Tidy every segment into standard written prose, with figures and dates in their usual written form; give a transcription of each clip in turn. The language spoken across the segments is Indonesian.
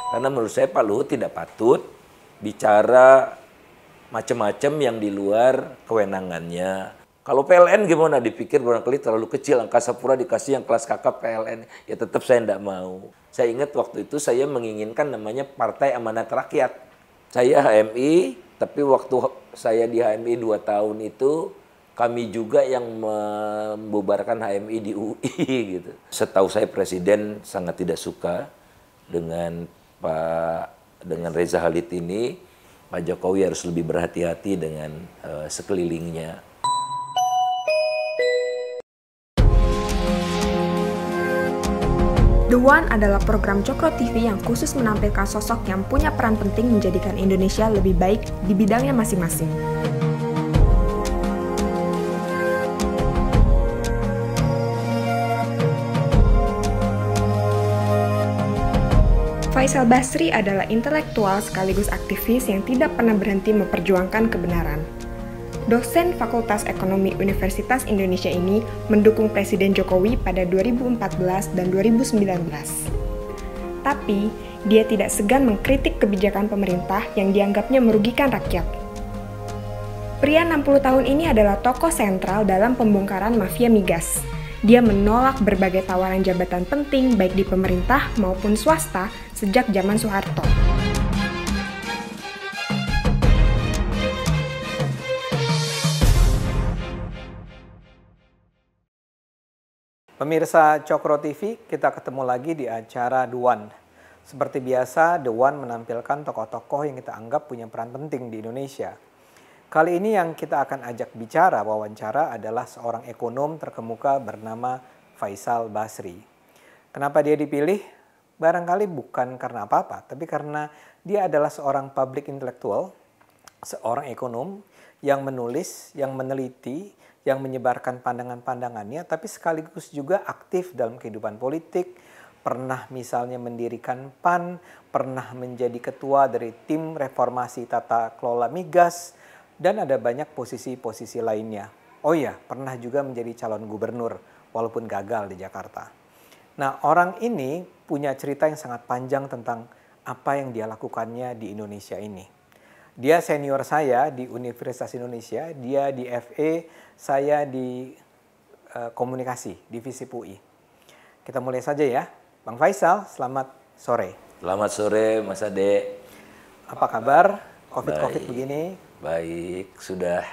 Karena menurut saya Pak Luhut tidak patut bicara macam-macam yang di luar kewenangannya. Kalau PLN gimana? Dipikir barangkali terlalu kecil, Angkasa Pura dikasih yang kelas kakap PLN. Ya tetap saya tidak mau. Saya ingat waktu itu saya menginginkan namanya Partai Amanat Rakyat. Saya HMI, tapi waktu saya di HMI 2 tahun itu, kami juga yang membubarkan HMI di UI gitu. Setahu saya Presiden sangat tidak suka dengan Reza Khalid ini. Pak Jokowi harus lebih berhati-hati dengan sekelilingnya. The One adalah program Cokro TV yang khusus menampilkan sosok yang punya peran penting menjadikan Indonesia lebih baik di bidangnya masing-masing. Faisal Basri adalah intelektual sekaligus aktivis yang tidak pernah berhenti memperjuangkan kebenaran. Dosen Fakultas Ekonomi Universitas Indonesia ini mendukung Presiden Jokowi pada 2014 dan 2019. Tapi, dia tidak segan mengkritik kebijakan pemerintah yang dianggapnya merugikan rakyat. Pria 60 tahun ini adalah tokoh sentral dalam pembongkaran mafia migas. Dia menolak berbagai tawaran jabatan penting baik di pemerintah maupun swasta sejak zaman Soeharto. Pemirsa Cokro TV, kita ketemu lagi di acara The One. Seperti biasa, The One menampilkan tokoh-tokoh yang kita anggap punya peran penting di Indonesia. Kali ini yang kita akan ajak bicara wawancara adalah seorang ekonom terkemuka bernama Faisal Basri. Kenapa dia dipilih? Barangkali bukan karena apa-apa, tapi karena dia adalah seorang public intellectual, seorang ekonom yang menulis, yang meneliti, yang menyebarkan pandangan-pandangannya, tapi sekaligus juga aktif dalam kehidupan politik, pernah misalnya mendirikan PAN, pernah menjadi ketua dari tim reformasi tata kelola migas, dan ada banyak posisi-posisi lainnya. Oh iya, pernah juga menjadi calon gubernur, walaupun gagal di Jakarta. Nah, orang ini punya cerita yang sangat panjang tentang apa yang dia lakukannya di Indonesia ini. Dia senior saya di Universitas Indonesia, dia di FE, saya di komunikasi, divisi UI. Kita mulai saja ya. Bang Faisal, selamat sore. Selamat sore Mas Ade. Apa kabar? Covid begini? Baik, sudah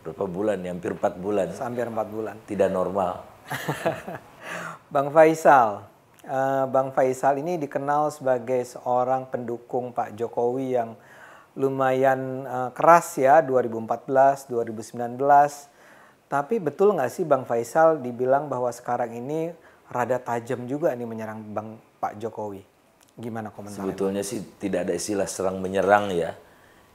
berapa bulan? Hampir 4 bulan. Hampir 4 bulan. Tidak normal. Bang Faisal ini dikenal sebagai seorang pendukung Pak Jokowi yang lumayan keras ya, 2014, 2019. Tapi betul nggak sih Bang Faisal dibilang bahwa sekarang ini rada tajam juga nih menyerang Pak Jokowi? Gimana komentarnya? Sebetulnya sih tidak ada istilah serang menyerang ya.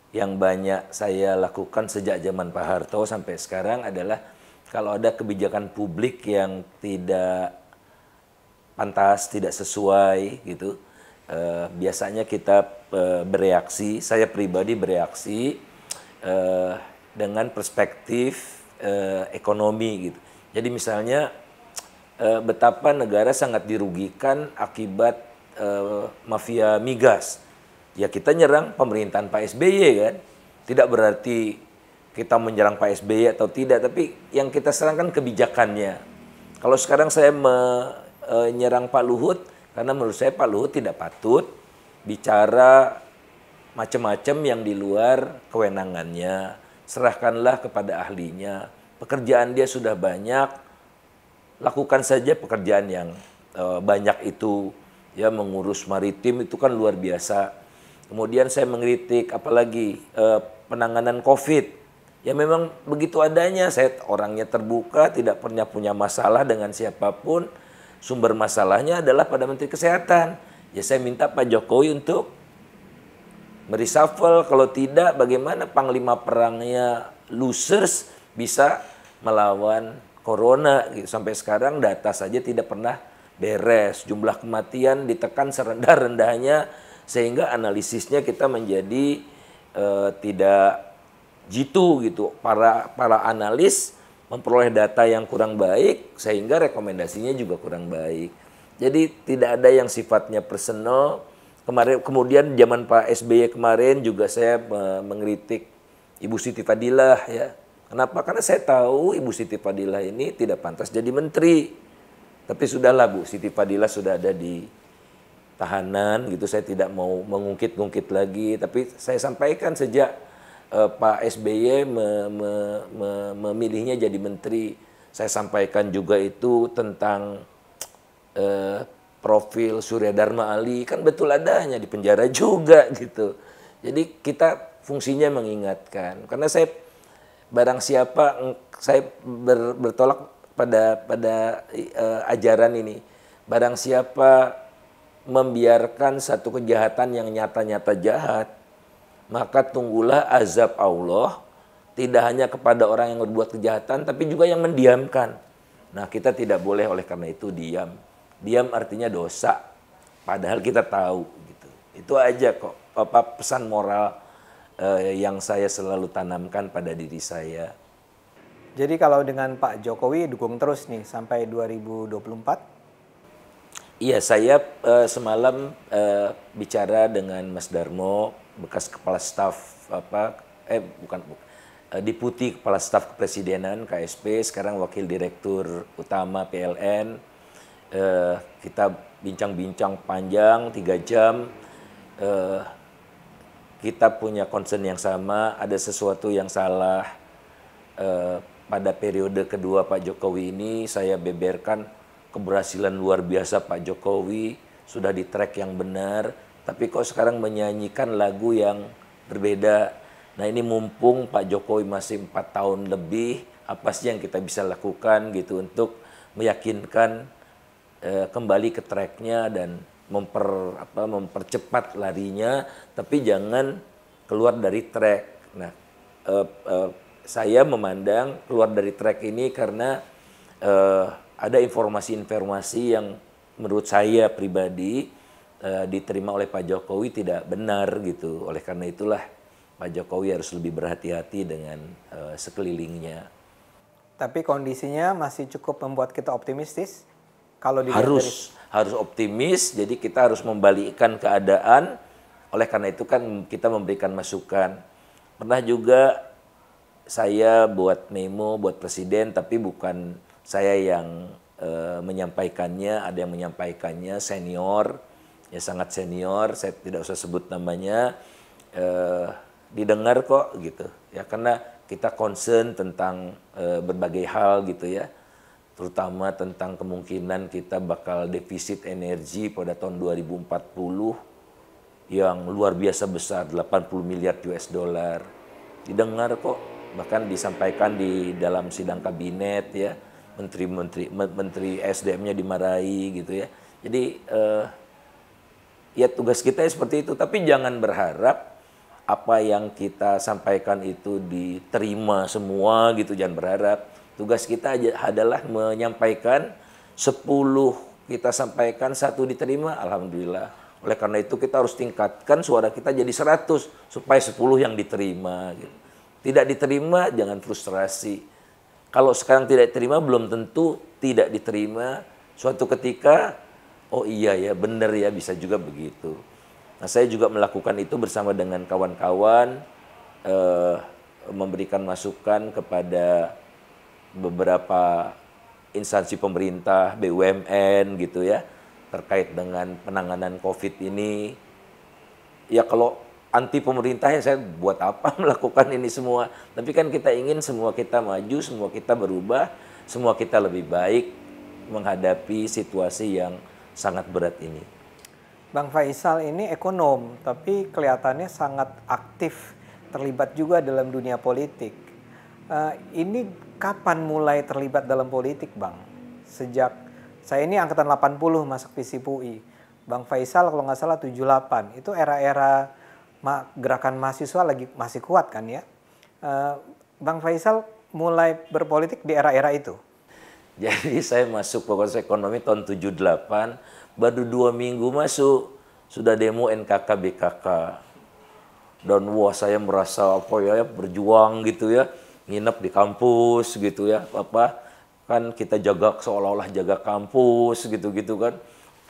Yang banyak saya lakukan sejak zaman Pak Harto sampai sekarang adalah kalau ada kebijakan publik yang tidak pantas, tidak sesuai gitu, biasanya kita bereaksi, saya pribadi bereaksi dengan perspektif ekonomi gitu. Jadi misalnya betapa negara sangat dirugikan akibat mafia migas. Ya kita nyerang pemerintahan Pak SBY kan. Tidak berarti kita menyerang Pak SBY atau tidak, tapi yang kita serang kan kebijakannya. Kalau sekarang saya menyerang Pak Luhut, karena menurut saya Pak Luhut tidak patut bicara macam-macam yang di luar kewenangannya. Serahkanlah kepada ahlinya. Pekerjaan dia sudah banyak, lakukan saja pekerjaan yang banyak itu. Ya mengurus maritim itu kan luar biasa. Kemudian saya mengkritik apalagi penanganan COVID. Ya memang begitu adanya, saya orangnya terbuka, tidak pernah punya masalah dengan siapapun. Sumber masalahnya adalah pada Menteri Kesehatan. Ya saya minta Pak Jokowi untuk mereshuffle, kalau tidak bagaimana panglima perangnya losers bisa melawan corona gitu. Sampai sekarang data saja tidak pernah beres, jumlah kematian ditekan serendah-rendahnya sehingga analisisnya kita menjadi tidak jitu gitu. Para analis memperoleh data yang kurang baik sehingga rekomendasinya juga kurang baik. Jadi tidak ada yang sifatnya personal. kemarin kemudian zaman Pak SBY kemarin juga saya mengkritik Ibu Siti Fadilah ya. Kenapa? Karena saya tahu Ibu Siti Fadilah ini tidak pantas jadi menteri. Tapi sudahlah Bu Siti Fadilah sudah ada di tahanan gitu, saya tidak mau mengungkit-ungkit lagi. Tapi saya sampaikan sejak Pak SBY memilihnya jadi menteri, saya sampaikan juga itu tentang profil Surya Dharma Ali, kan betul adanya di penjara juga gitu. Jadi kita fungsinya mengingatkan, karena saya barang siapa, saya bertolak pada ajaran ini, barang siapa membiarkan satu kejahatan yang nyata-nyata jahat, maka tunggulah azab Allah, tidak hanya kepada orang yang berbuat kejahatan, tapi juga yang mendiamkan. Nah, kita tidak boleh oleh karena itu diam. Diam artinya dosa, padahal kita tahu gitu. Itu aja kok pesan moral yang saya selalu tanamkan pada diri saya. Jadi kalau dengan Pak Jokowi dukung terus nih sampai 2024? Iya, saya semalam bicara dengan Mas Darmo, bekas kepala staf Deputi Kepala Staf Kepresidenan KSP, sekarang Wakil Direktur Utama PLN. Kita bincang-bincang panjang 3 jam. Kita punya concern yang sama, ada sesuatu yang salah. Pada periode kedua Pak Jokowi ini saya beberkan keberhasilan luar biasa Pak Jokowi, sudah di track yang benar, tapi kok sekarang menyanyikan lagu yang berbeda. Nah, ini mumpung Pak Jokowi masih 4 tahun lebih, apa sih yang kita bisa lakukan gitu untuk meyakinkan kembali ke tracknya dan mempercepat larinya, tapi jangan keluar dari track. Nah, saya memandang keluar dari track ini karena ada informasi-informasi yang menurut saya pribadi diterima oleh Pak Jokowi tidak benar gitu. Oleh karena itulah Pak Jokowi harus lebih berhati-hati dengan sekelilingnya. Tapi kondisinya masih cukup membuat kita optimistis. Kalau harus optimis, jadi kita harus membalikkan keadaan. Oleh karena itu kan kita memberikan masukan. Pernah juga saya buat memo buat presiden, tapi bukan saya yang menyampaikannya, ada yang menyampaikannya senior, ya sangat senior, saya tidak usah sebut namanya, didengar kok gitu ya, karena kita concern tentang berbagai hal gitu ya, terutama tentang kemungkinan kita bakal defisit energi pada tahun 2040 yang luar biasa besar, 80 miliar US dollar. Didengar kok, bahkan disampaikan di dalam sidang kabinet ya, menteri SDM-nya dimarahi gitu ya. Jadi ya tugas kita seperti itu, tapi jangan berharap apa yang kita sampaikan itu diterima semua gitu, jangan berharap. Tugas kita adalah menyampaikan 10 kita sampaikan, 1 diterima, alhamdulillah. Oleh karena itu kita harus tingkatkan suara kita jadi 100 supaya 10 yang diterima gitu. Tidak diterima jangan frustrasi. Kalau sekarang tidak diterima belum tentu tidak diterima. Suatu ketika oh iya ya benar ya, bisa juga begitu. Nah, saya juga melakukan itu bersama dengan kawan-kawan, memberikan masukan kepada beberapa instansi pemerintah, BUMN gitu ya, terkait dengan penanganan COVID ini. Ya kalau anti pemerintah ya saya buat apa melakukan ini semua. Tapi kan kita ingin semua kita maju, semua kita berubah, semua kita lebih baik menghadapi situasi yang sangat berat ini. Bang Faisal ini ekonom, tapi kelihatannya sangat aktif terlibat juga dalam dunia politik. Ini kapan mulai terlibat dalam politik, Bang? Sejak saya ini angkatan 80 masuk FISIP UI. Bang Faisal kalau nggak salah 78. Itu era-era gerakan mahasiswa lagi masih kuat kan ya? Bang Faisal mulai berpolitik di era-era itu? Jadi saya masuk Fakultas Ekonomi tahun 78, baru 2 minggu masuk sudah demo NKK BKK. Dan wah saya merasa berjuang gitu ya, nginep di kampus gitu ya, kan kita jaga seolah-olah jaga kampus gitu-gitu kan,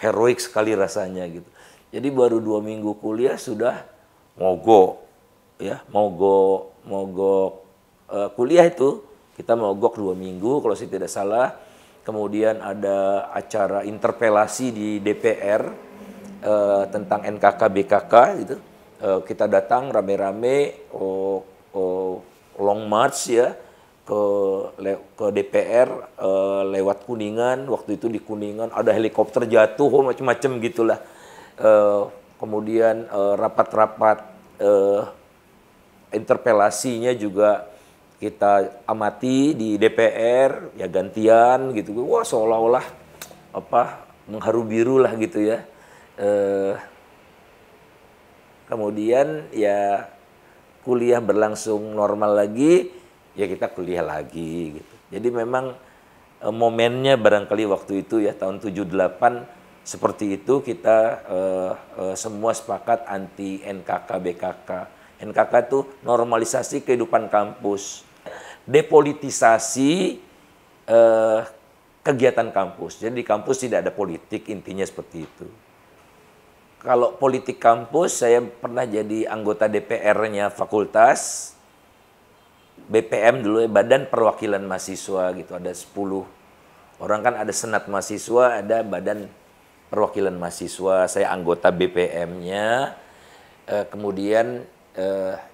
heroik sekali rasanya gitu. Jadi baru 2 minggu kuliah sudah mogok, ya mogok kuliah itu kita mogok 2 minggu kalau saya tidak salah. Kemudian ada acara interpelasi di DPR tentang NKK BKK gitu. Kita datang rame-rame long march ya ke DPR lewat Kuningan. Waktu itu di Kuningan ada helikopter jatuh macam-macam gitulah. Kemudian rapat-rapat interpelasinya juga kita amati di DPR ya gantian gitu. Wah seolah-olah mengharu biru lah gitu ya. Kemudian ya kuliah berlangsung normal lagi, ya kita kuliah lagi gitu. Jadi memang momennya barangkali waktu itu ya tahun 78 seperti itu kita semua sepakat anti NKK BKK. NKK itu normalisasi kehidupan kampus. Depolitisasi kegiatan kampus. Jadi di kampus tidak ada politik, intinya seperti itu. Kalau politik kampus, saya pernah jadi anggota DPR-nya fakultas, BPM dulu ya, Badan Perwakilan Mahasiswa gitu, ada 10 orang kan ada senat mahasiswa, ada Badan Perwakilan Mahasiswa, saya anggota BPM-nya, kemudian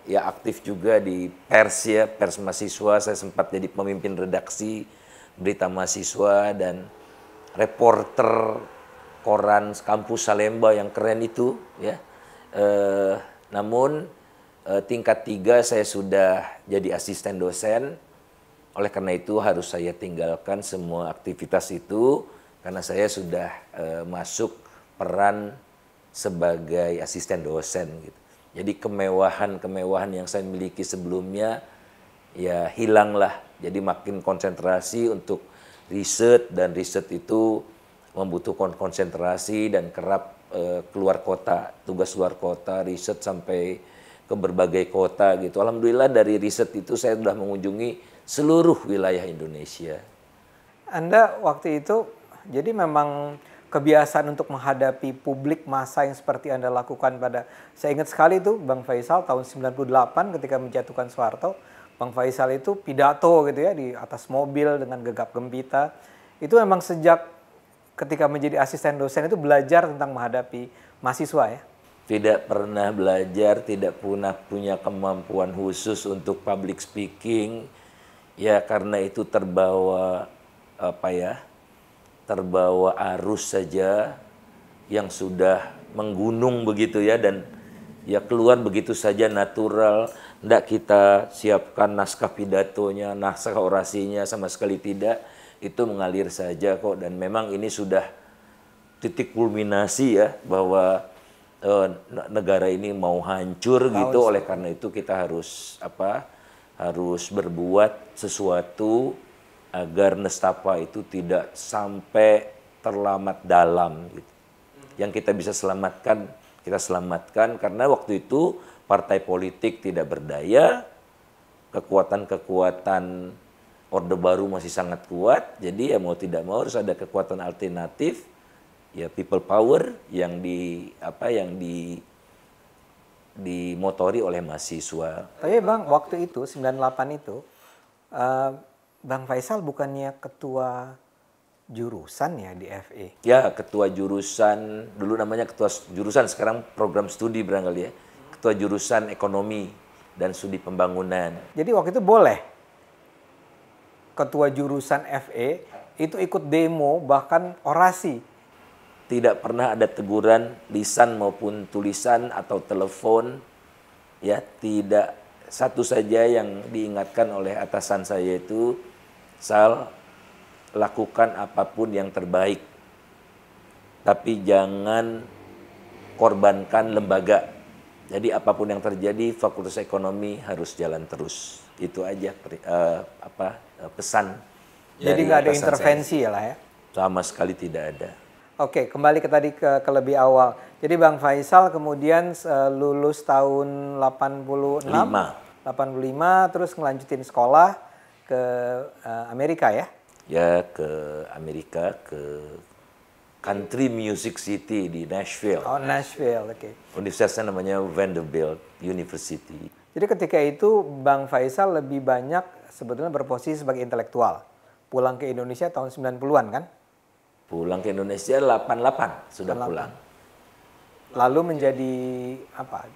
ya aktif juga di pers ya, pers mahasiswa, saya sempat jadi pemimpin redaksi berita mahasiswa dan reporter koran kampus Salemba yang keren itu ya. Namun tingkat 3 saya sudah jadi asisten dosen, oleh karena itu harus saya tinggalkan semua aktivitas itu karena saya sudah masuk peran sebagai asisten dosen gitu. Jadi kemewahan-kemewahan yang saya miliki sebelumnya ya hilanglah. Jadi makin konsentrasi untuk riset dan riset itu membutuhkan konsentrasi dan kerap keluar kota, tugas luar kota, riset sampai ke berbagai kota gitu. Alhamdulillah dari riset itu saya sudah mengunjungi seluruh wilayah Indonesia. Anda waktu itu jadi memang kebiasaan untuk menghadapi publik massa yang seperti Anda lakukan saya ingat sekali itu Bang Faisal tahun 98 ketika menjatuhkan Soeharto, Bang Faisal itu pidato gitu ya di atas mobil dengan gegap gempita. Itu memang sejak ketika menjadi asisten dosen itu belajar tentang menghadapi mahasiswa ya? Tidak pernah belajar, tidak pernah punya kemampuan khusus untuk public speaking. Ya karena itu terbawa terbawa arus saja yang sudah menggunung begitu ya dan ya keluar begitu saja natural, tidak kita siapkan naskah pidatonya, naskah orasinya sama sekali tidak, itu mengalir saja kok dan memang ini sudah titik kulminasi ya bahwa negara ini mau hancur gitu, oleh karena itu kita harus harus berbuat sesuatu agar nestapa itu tidak sampai terlamat dalam gitu. Yang kita bisa selamatkan, kita selamatkan karena waktu itu partai politik tidak berdaya, kekuatan-kekuatan Orde Baru masih sangat kuat, jadi ya mau tidak mau harus ada kekuatan alternatif, ya people power yang dimotori oleh mahasiswa. Tapi Bang, waktu itu 98 itu Bang Faisal bukannya ketua jurusan ya di FE? Ya, ketua jurusan, dulu namanya ketua jurusan, sekarang program studi barangkali ya. Ketua jurusan ekonomi dan studi pembangunan. Jadi waktu itu boleh ketua jurusan FE itu ikut demo bahkan orasi? Tidak pernah ada teguran lisan maupun tulisan atau telepon. Ya, tidak. Satu saja yang diingatkan oleh atasan saya itu, Sal, lakukan apapun yang terbaik, tapi jangan korbankan lembaga. Jadi apapun yang terjadi, Fakultas Ekonomi harus jalan terus. Itu aja pesan. Jadi nggak ada intervensi ya lah ya? Sama sekali tidak ada. Oke, kembali ke lebih awal. Jadi Bang Faisal kemudian lulus tahun 85, terus ngelanjutin sekolah ke Amerika ya? Ya ke Amerika, ke country music city di Nashville. Oh, Nashville, oke. Universitasnya namanya Vanderbilt University. Jadi ketika itu Bang Faisal lebih banyak sebetulnya berposisi sebagai intelektual. Pulang ke Indonesia tahun 90-an kan? Pulang ke Indonesia 88 sudah 88. pulang. Lalu menjadi apa?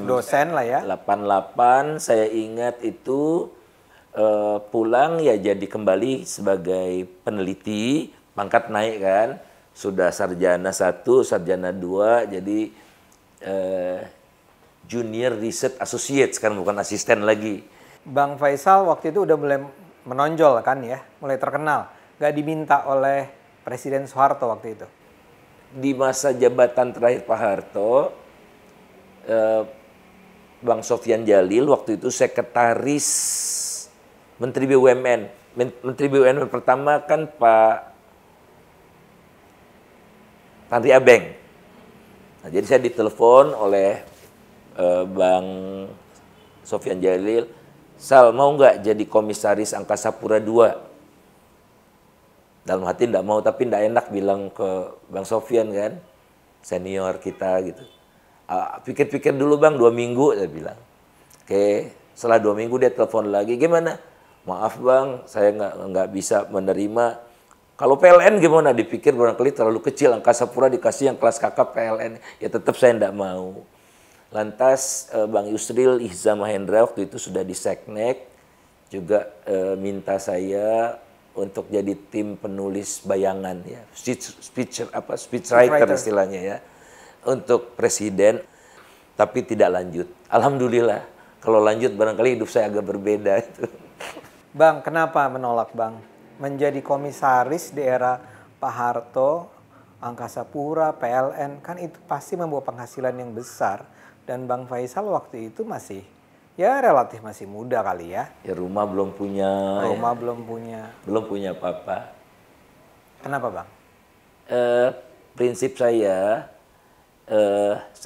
Dosen lah ya. 88 saya ingat itu pulang ya jadi kembali sebagai peneliti, pangkat naik kan. Sudah sarjana 1, sarjana 2, jadi junior research associate, sekarang bukan asisten lagi. Bang Faisal waktu itu udah mulai menonjol kan ya, mulai terkenal. Gak diminta oleh Presiden Soeharto waktu itu. Di masa jabatan terakhir Pak Harto, Bang Sofyan Djalil waktu itu sekretaris Menteri BUMN. Menteri BUMN pertama kan Pak Tanri Abeng. Nah, jadi saya ditelepon oleh Bang Sofyan Djalil, Sal mau nggak jadi komisaris Angkasa Pura II? Dalam hati nggak mau, tapi nggak enak bilang ke Bang Sofyan kan, senior kita gitu. Pikir-pikir dulu Bang, 2 minggu saya bilang. Oke, setelah 2 minggu dia telepon lagi, gimana? Maaf Bang, saya nggak bisa menerima. Kalau PLN gimana? Dipikir barangkali terlalu kecil, Angkasa Pura dikasih yang kelas kakap PLN. Ya tetap saya tidak mau. Lantas Bang Yusril Ihza Mahendra waktu itu sudah di Seknek, juga minta saya untuk jadi tim penulis bayangan ya, speechwriter istilahnya ya, untuk presiden, tapi tidak lanjut. Alhamdulillah, kalau lanjut barangkali hidup saya agak berbeda itu. Bang, kenapa menolak Bang? Menjadi komisaris di era Pak Harto, Angkasa Pura, PLN, kan itu pasti membawa penghasilan yang besar. Dan Bang Faisal waktu itu masih, ya relatif masih muda kali ya. Ya rumah belum punya. Rumah ya. belum punya. Belum punya apa-apa. Kenapa Bang? Prinsip saya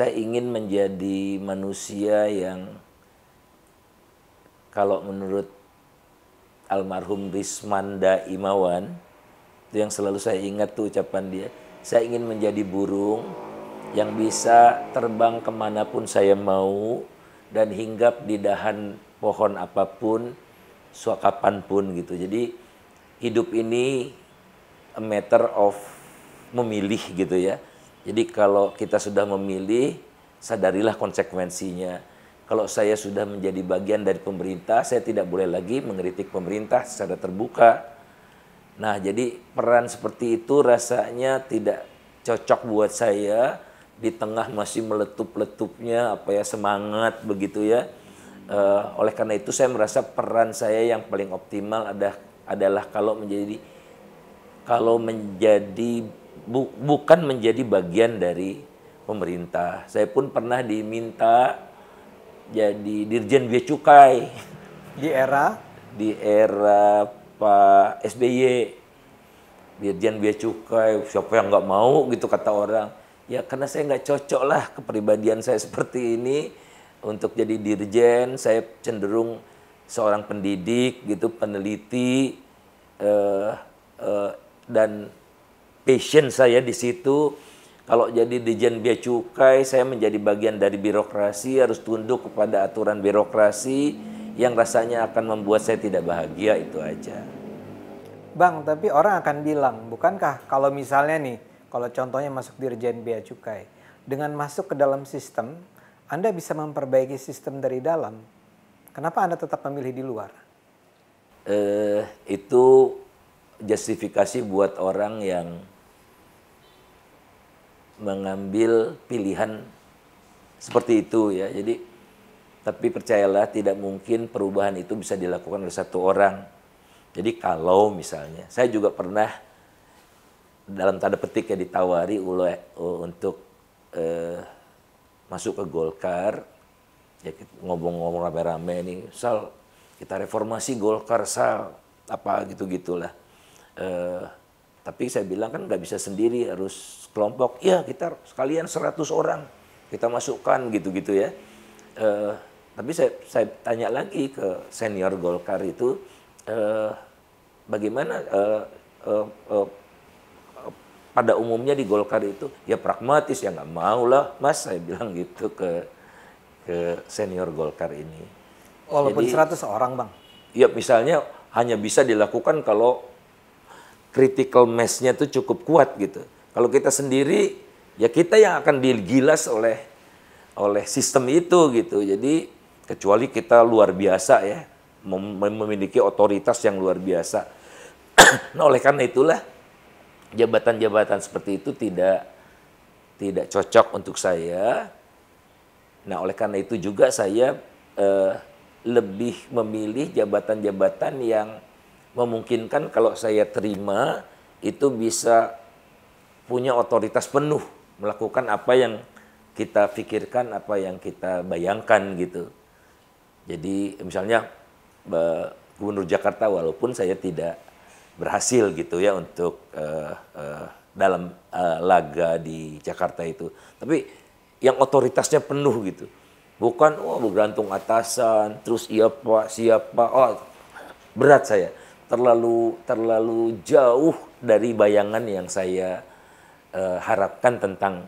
ingin menjadi manusia yang, kalau menurut almarhum Rismanda Imawan, itu yang selalu saya ingat tuh ucapan dia, saya ingin menjadi burung yang bisa terbang kemanapun saya mau dan hinggap di dahan pohon apapun, kapanpun gitu. Jadi hidup ini a matter of memilih gitu ya. Jadi kalau kita sudah memilih, sadarilah konsekuensinya. Kalau saya sudah menjadi bagian dari pemerintah, saya tidak boleh lagi mengkritik pemerintah secara terbuka. Nah, jadi peran seperti itu rasanya tidak cocok buat saya di tengah masih meletup-letupnya semangat begitu ya. Oleh karena itu saya merasa peran saya yang paling optimal adalah bukan menjadi bagian dari pemerintah. Saya pun pernah diminta jadi Dirjen Bea Cukai di era Pak SBY. Dirjen Bea Cukai, siapa yang nggak mau gitu kata orang. Ya karena saya nggak cocok lah kepribadian saya seperti ini untuk jadi dirjen. Saya cenderung seorang pendidik gitu, peneliti, dan passion saya di situ. Kalau jadi Dirjen Bea Cukai, saya menjadi bagian dari birokrasi, harus tunduk kepada aturan birokrasi yang rasanya akan membuat saya tidak bahagia, itu aja. Bang, tapi orang akan bilang, bukankah kalau misalnya nih, kalau contohnya masuk Dirjen Bea Cukai, dengan masuk ke dalam sistem, Anda bisa memperbaiki sistem dari dalam. Kenapa Anda tetap memilih di luar? Itu justifikasi buat orang yang mengambil pilihan seperti itu ya. Jadi, tapi percayalah tidak mungkin perubahan itu bisa dilakukan oleh satu orang. Jadi kalau misalnya, saya juga pernah dalam tanda petik ya ditawari untuk masuk ke Golkar, ya ngomong-ngomong rame-rame nih, Sal kita reformasi Golkar Sal, apa gitu-gitulah. Tapi saya bilang kan nggak bisa sendiri, harus kelompok. Ya kita sekalian 100 orang kita masukkan gitu-gitu ya. Tapi saya tanya lagi ke senior Golkar itu, bagaimana pada umumnya di Golkar itu ya pragmatis, ya nggak mau lah Mas, saya bilang gitu ke senior Golkar ini. Walaupun Jadi, 100 orang Bang. ya misalnya hanya bisa dilakukan kalau critical mass-nya itu cukup kuat gitu. Kalau kita sendiri, ya kita yang akan digilas oleh sistem itu gitu. Jadi kecuali kita luar biasa ya, memiliki otoritas yang luar biasa. Nah, oleh karena itulah jabatan-jabatan seperti itu tidak cocok untuk saya. Nah, oleh karena itu juga saya lebih memilih jabatan-jabatan yang memungkinkan kalau saya terima itu bisa punya otoritas penuh melakukan apa yang kita pikirkan, apa yang kita bayangkan gitu. Jadi misalnya Gubernur Jakarta, walaupun saya tidak berhasil gitu ya untuk dalam laga di Jakarta itu, tapi yang otoritasnya penuh gitu, bukan bergantung atasan terus iya Pak siapa, berat saya, terlalu jauh dari bayangan yang saya harapkan tentang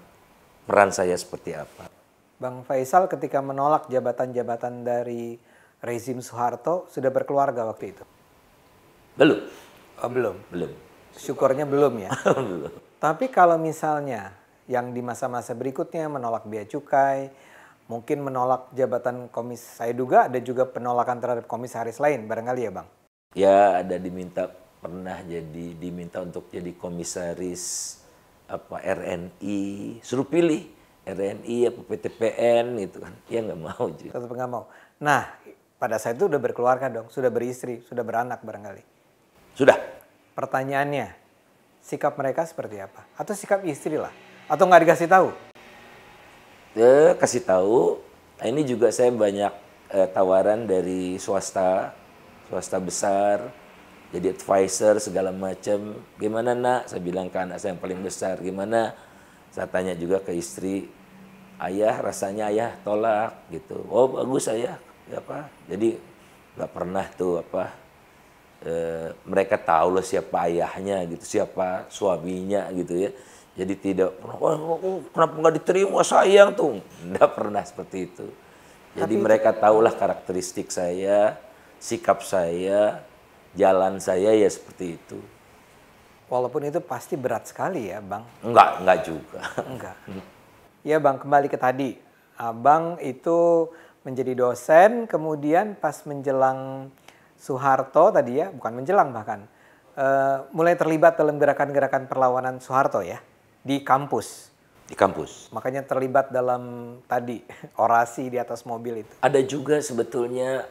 peran saya seperti apa. Bang Faisal ketika menolak jabatan-jabatan dari rezim Soeharto sudah berkeluarga waktu itu? Belum. Oh, belum. Belum. Syukurnya belum ya. Belum. Tapi kalau misalnya yang di masa-masa berikutnya menolak bea cukai, mungkin menolak jabatan saya duga ada juga penolakan terhadap komisaris lain barangkali ya Bang? Ya ada pernah diminta untuk jadi komisaris RNI, suruh pilih RNI apa PTPN gitu kan, ya nggak mau juga. Tetap nggak mau. Nah pada saat itu udah berkeluarga dong, sudah beristri, sudah beranak barangkali. Sudah. Pertanyaannya, sikap mereka seperti apa? Atau sikap istri lah? Atau nggak dikasih tahu? Kasih tahu. Nah, ini juga saya banyak tawaran dari swasta besar, jadi advisor segala macam. Gimana nak? Saya bilang ke anak saya yang paling besar. Gimana? Saya tanya juga ke istri. Ayah, rasanya ayah tolak gitu. Oh bagus ayah. Apa? Jadi nggak pernah tuh mereka tahu lah siapa ayahnya gitu, siapa suaminya gitu ya. Jadi tidak pernah, kenapa nggak diterima sayang tuh, nggak pernah seperti itu. Jadi mereka tahulah karakteristik saya, sikap saya, jalan saya ya seperti itu. Walaupun itu pasti berat sekali ya Bang. Enggak juga. Enggak. Ya Bang, kembali ke tadi. Abang itu menjadi dosen, kemudian pas menjelang Soeharto tadi ya, bukan menjelang bahkan, mulai terlibat dalam gerakan-gerakan perlawanan Soeharto ya, di kampus. Di kampus. Makanya terlibat dalam tadi, orasi di atas mobil itu. Ada juga sebetulnya,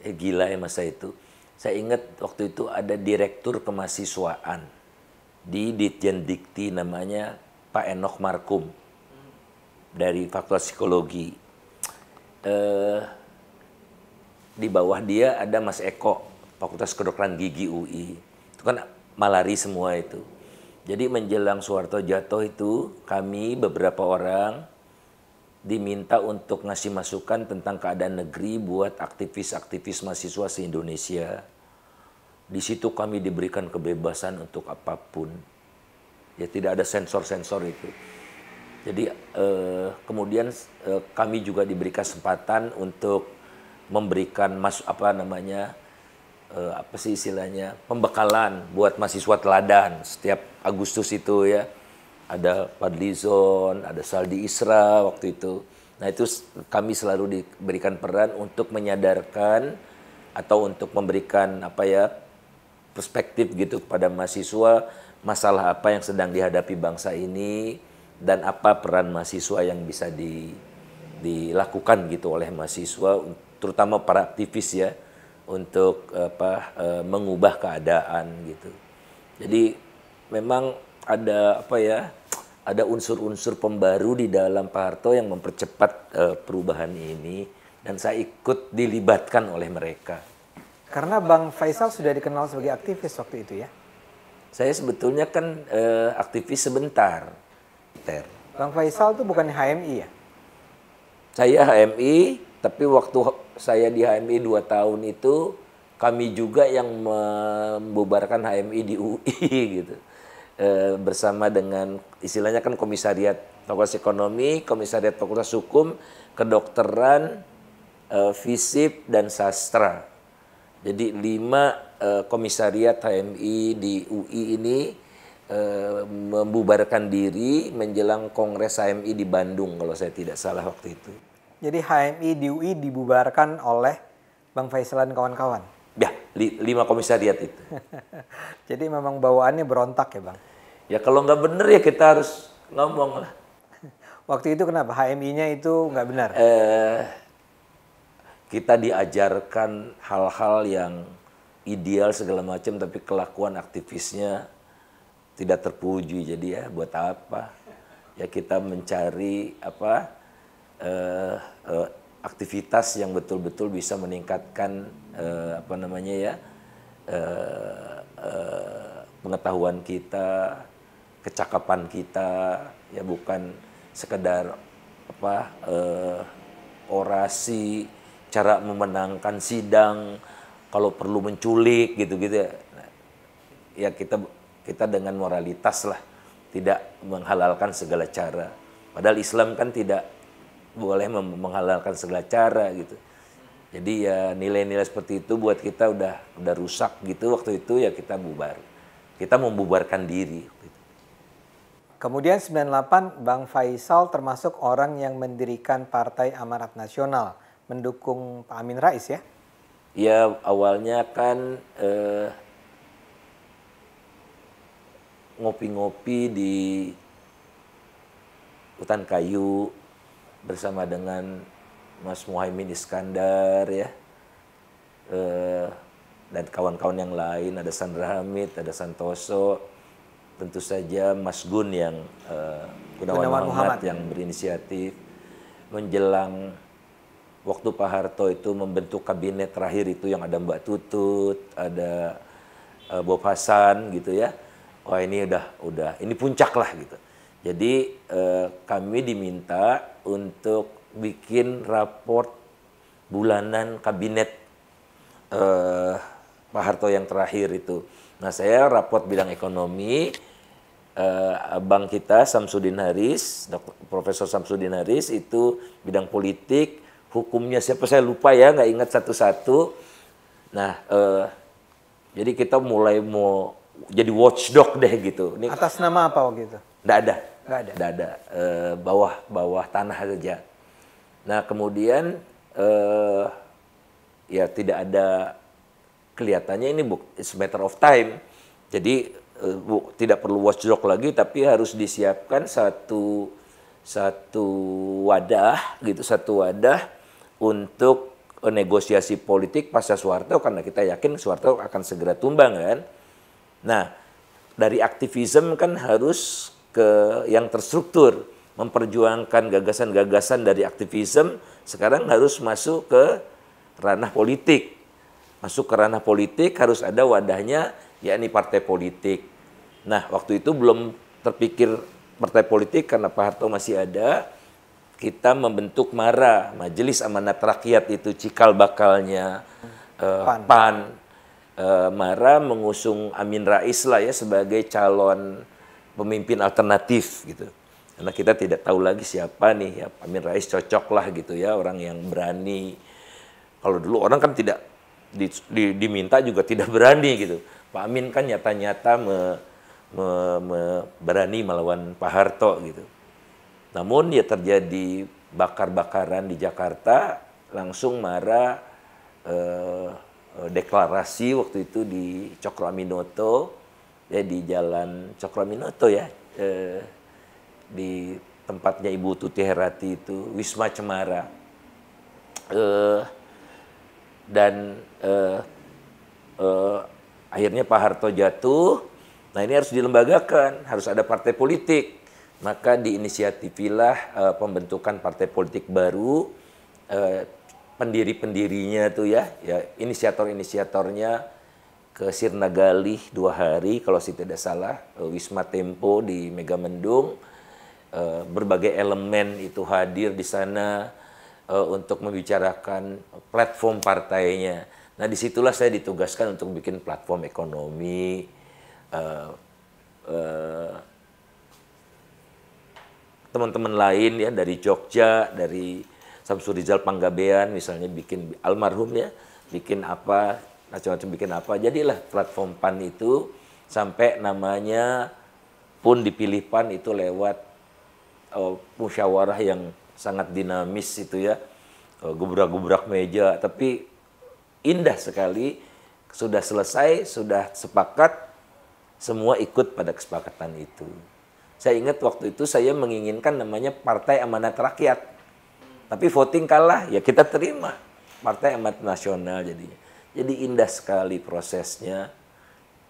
gila ya masa itu. Saya ingat waktu itu ada direktur kemahasiswaan di Ditjen Dikti namanya Pak Enoch Markum dari Fakultas Psikologi. Di bawah dia ada Mas Eko, Fakultas Kedokteran Gigi UI. Itu kan malari semua itu. Jadi menjelang Soeharto jatuh itu, kami beberapa orang diminta untuk ngasih masukan tentang keadaan negeri buat aktivis-aktivis mahasiswa se-Indonesia. Di situ kami diberikan kebebasan untuk apapun. Ya tidak ada sensor-sensor itu. Jadi kemudian kami juga diberi kesempatan untuk memberikan pembekalan buat mahasiswa teladan setiap Agustus itu ya. Ada Fadlizon, ada Saldi Isra waktu itu. Nah itu kami selalu diberikan peran untuk menyadarkan atau untuk memberikan perspektif gitu kepada mahasiswa masalah apa yang sedang dihadapi bangsa ini dan apa peran mahasiswa yang bisa dilakukan gitu oleh mahasiswa, terutama para aktivis ya, untuk mengubah keadaan gitu. Jadi memang ada ada unsur-unsur pembaru di dalam Pak Harto yang mempercepat perubahan ini, dan saya ikut dilibatkan oleh mereka. Karena Bang Faisal sudah dikenal sebagai aktivis waktu itu ya? Saya sebetulnya kan aktivis sebentar. Bang Faisal itu bukan HMI ya? Saya HMI, tapi waktu saya di HMI 2 tahun itu, kami juga yang membubarkan HMI di UI gitu. bersama dengan istilahnya kan komisariat Fakultas Ekonomi, komisariat Fakultas Hukum, Kedokteran, FISIP dan Sastra. Jadi 5 komisariat HMI di UI ini membubarkan diri menjelang Kongres HMI di Bandung kalau saya tidak salah waktu itu. Jadi HMI di UI dibubarkan oleh Bang Faisal dan kawan-kawan? Ya, 5 komisariat itu. Jadi memang bawaannya berontak ya Bang? Ya kalau nggak bener ya kita harus ngomong lah. Waktu itu kenapa? HMI-nya itu nggak benar? Kita diajarkan hal-hal yang ideal segala macam, tapi kelakuan aktivisnya tidak terpuji. Jadi ya buat apa? Ya kita mencari aktivitas yang betul-betul bisa meningkatkan pengetahuan kita, kecakapan kita, ya bukan sekedar orasi, cara memenangkan sidang, kalau perlu menculik gitu-gitu ya. Nah, ya kita dengan moralitas lah, tidak menghalalkan segala cara. Padahal Islam kan tidak boleh menghalalkan segala cara gitu. Jadi ya nilai-nilai seperti itu buat kita udah rusak gitu waktu itu, ya kita bubar. Kita membubarkan diri. Kemudian 98 Bang Faisal termasuk orang yang mendirikan Partai Amanat Nasional, mendukung Pak Amin Rais ya? Ya awalnya kan ngopi-ngopi di Hutan Kayu bersama dengan Mas Muhaimin Iskandar ya, dan kawan-kawan yang lain, ada Sandra Hamid, ada Santoso, tentu saja Mas Gun yang Gunawan Muhammad yang berinisiatif. Menjelang waktu Pak Harto itu membentuk kabinet terakhir itu yang ada Mbak Tutut, ada Bob Hasan gitu ya. Wah ini udah ini puncak lah gitu. Jadi kami diminta untuk bikin raport bulanan kabinet Pak Harto yang terakhir itu. Nah saya raport bidang ekonomi, abang kita Samsudin Haris, Profesor Samsudin Haris itu bidang politik, hukumnya siapa saya lupa ya, nggak ingat satu-satu. Nah jadi kita mulai mau jadi watchdog deh gitu. Ini atas nama apa waktu itu? Nggak ada. Nggak ada. Bawah tanah saja. Nah kemudian ya tidak ada, kelihatannya ini it's a matter of time. Jadi tidak perlu watchdog lagi, tapi harus disiapkan satu wadah gitu, satu wadah untuk negosiasi politik pasca Soeharto, karena kita yakin Soeharto akan segera tumbang kan. Nah dari aktivisme kan harus ke yang terstruktur, memperjuangkan gagasan-gagasan dari aktivisme, sekarang harus masuk ke ranah politik. Masuk ke ranah politik harus ada wadahnya, yakni partai politik. Nah, waktu itu belum terpikir partai politik karena Pak Harto masih ada. Kita membentuk MARA, Majelis Amanat Rakyat, itu cikal bakalnya PAN. MARA mengusung Amin Rais lah ya sebagai calon pemimpin alternatif gitu. Karena kita tidak tahu lagi siapa nih ya, Amin Rais cocok lah gitu ya, orang yang berani. Kalau dulu orang kan tidak diminta juga tidak berani gitu. Pak Amin kan nyata-nyata berani melawan Pak Harto gitu. Namun ya terjadi bakar-bakaran di Jakarta, langsung MARA deklarasi waktu itu di Cokro Aminoto, ya di Jalan Cokro Aminoto ya, di tempatnya Ibu Tuti Herati itu, Wisma Cemara. Dan akhirnya Pak Harto jatuh. Nah ini harus dilembagakan, harus ada partai politik. Maka diinisiatifilah pembentukan partai politik baru. Pendiri-pendirinya tuh ya inisiator-inisiatornya ke Sirna Galih 2 hari kalau saya tidak salah, Wisma Tempo di Megamendung. Berbagai elemen itu hadir di sana untuk membicarakan platform partainya. Nah disitulah saya ditugaskan untuk bikin platform ekonomi, teman-teman lain ya dari Jogja, dari Samsuri Rizal Panggabean misalnya bikin almarhum ya, bikin apa, macam-macam bikin apa. Jadilah platform PAN itu sampai namanya pun dipilih PAN itu lewat musyawarah yang sangat dinamis itu ya, gubrak-gubrak meja, tapi indah sekali. Sudah selesai, sudah sepakat, semua ikut pada kesepakatan itu. Saya ingat waktu itu saya menginginkan namanya Partai Amanat Rakyat. Tapi voting kalah, ya kita terima. Partai Amanat Nasional jadinya. Jadi indah sekali prosesnya.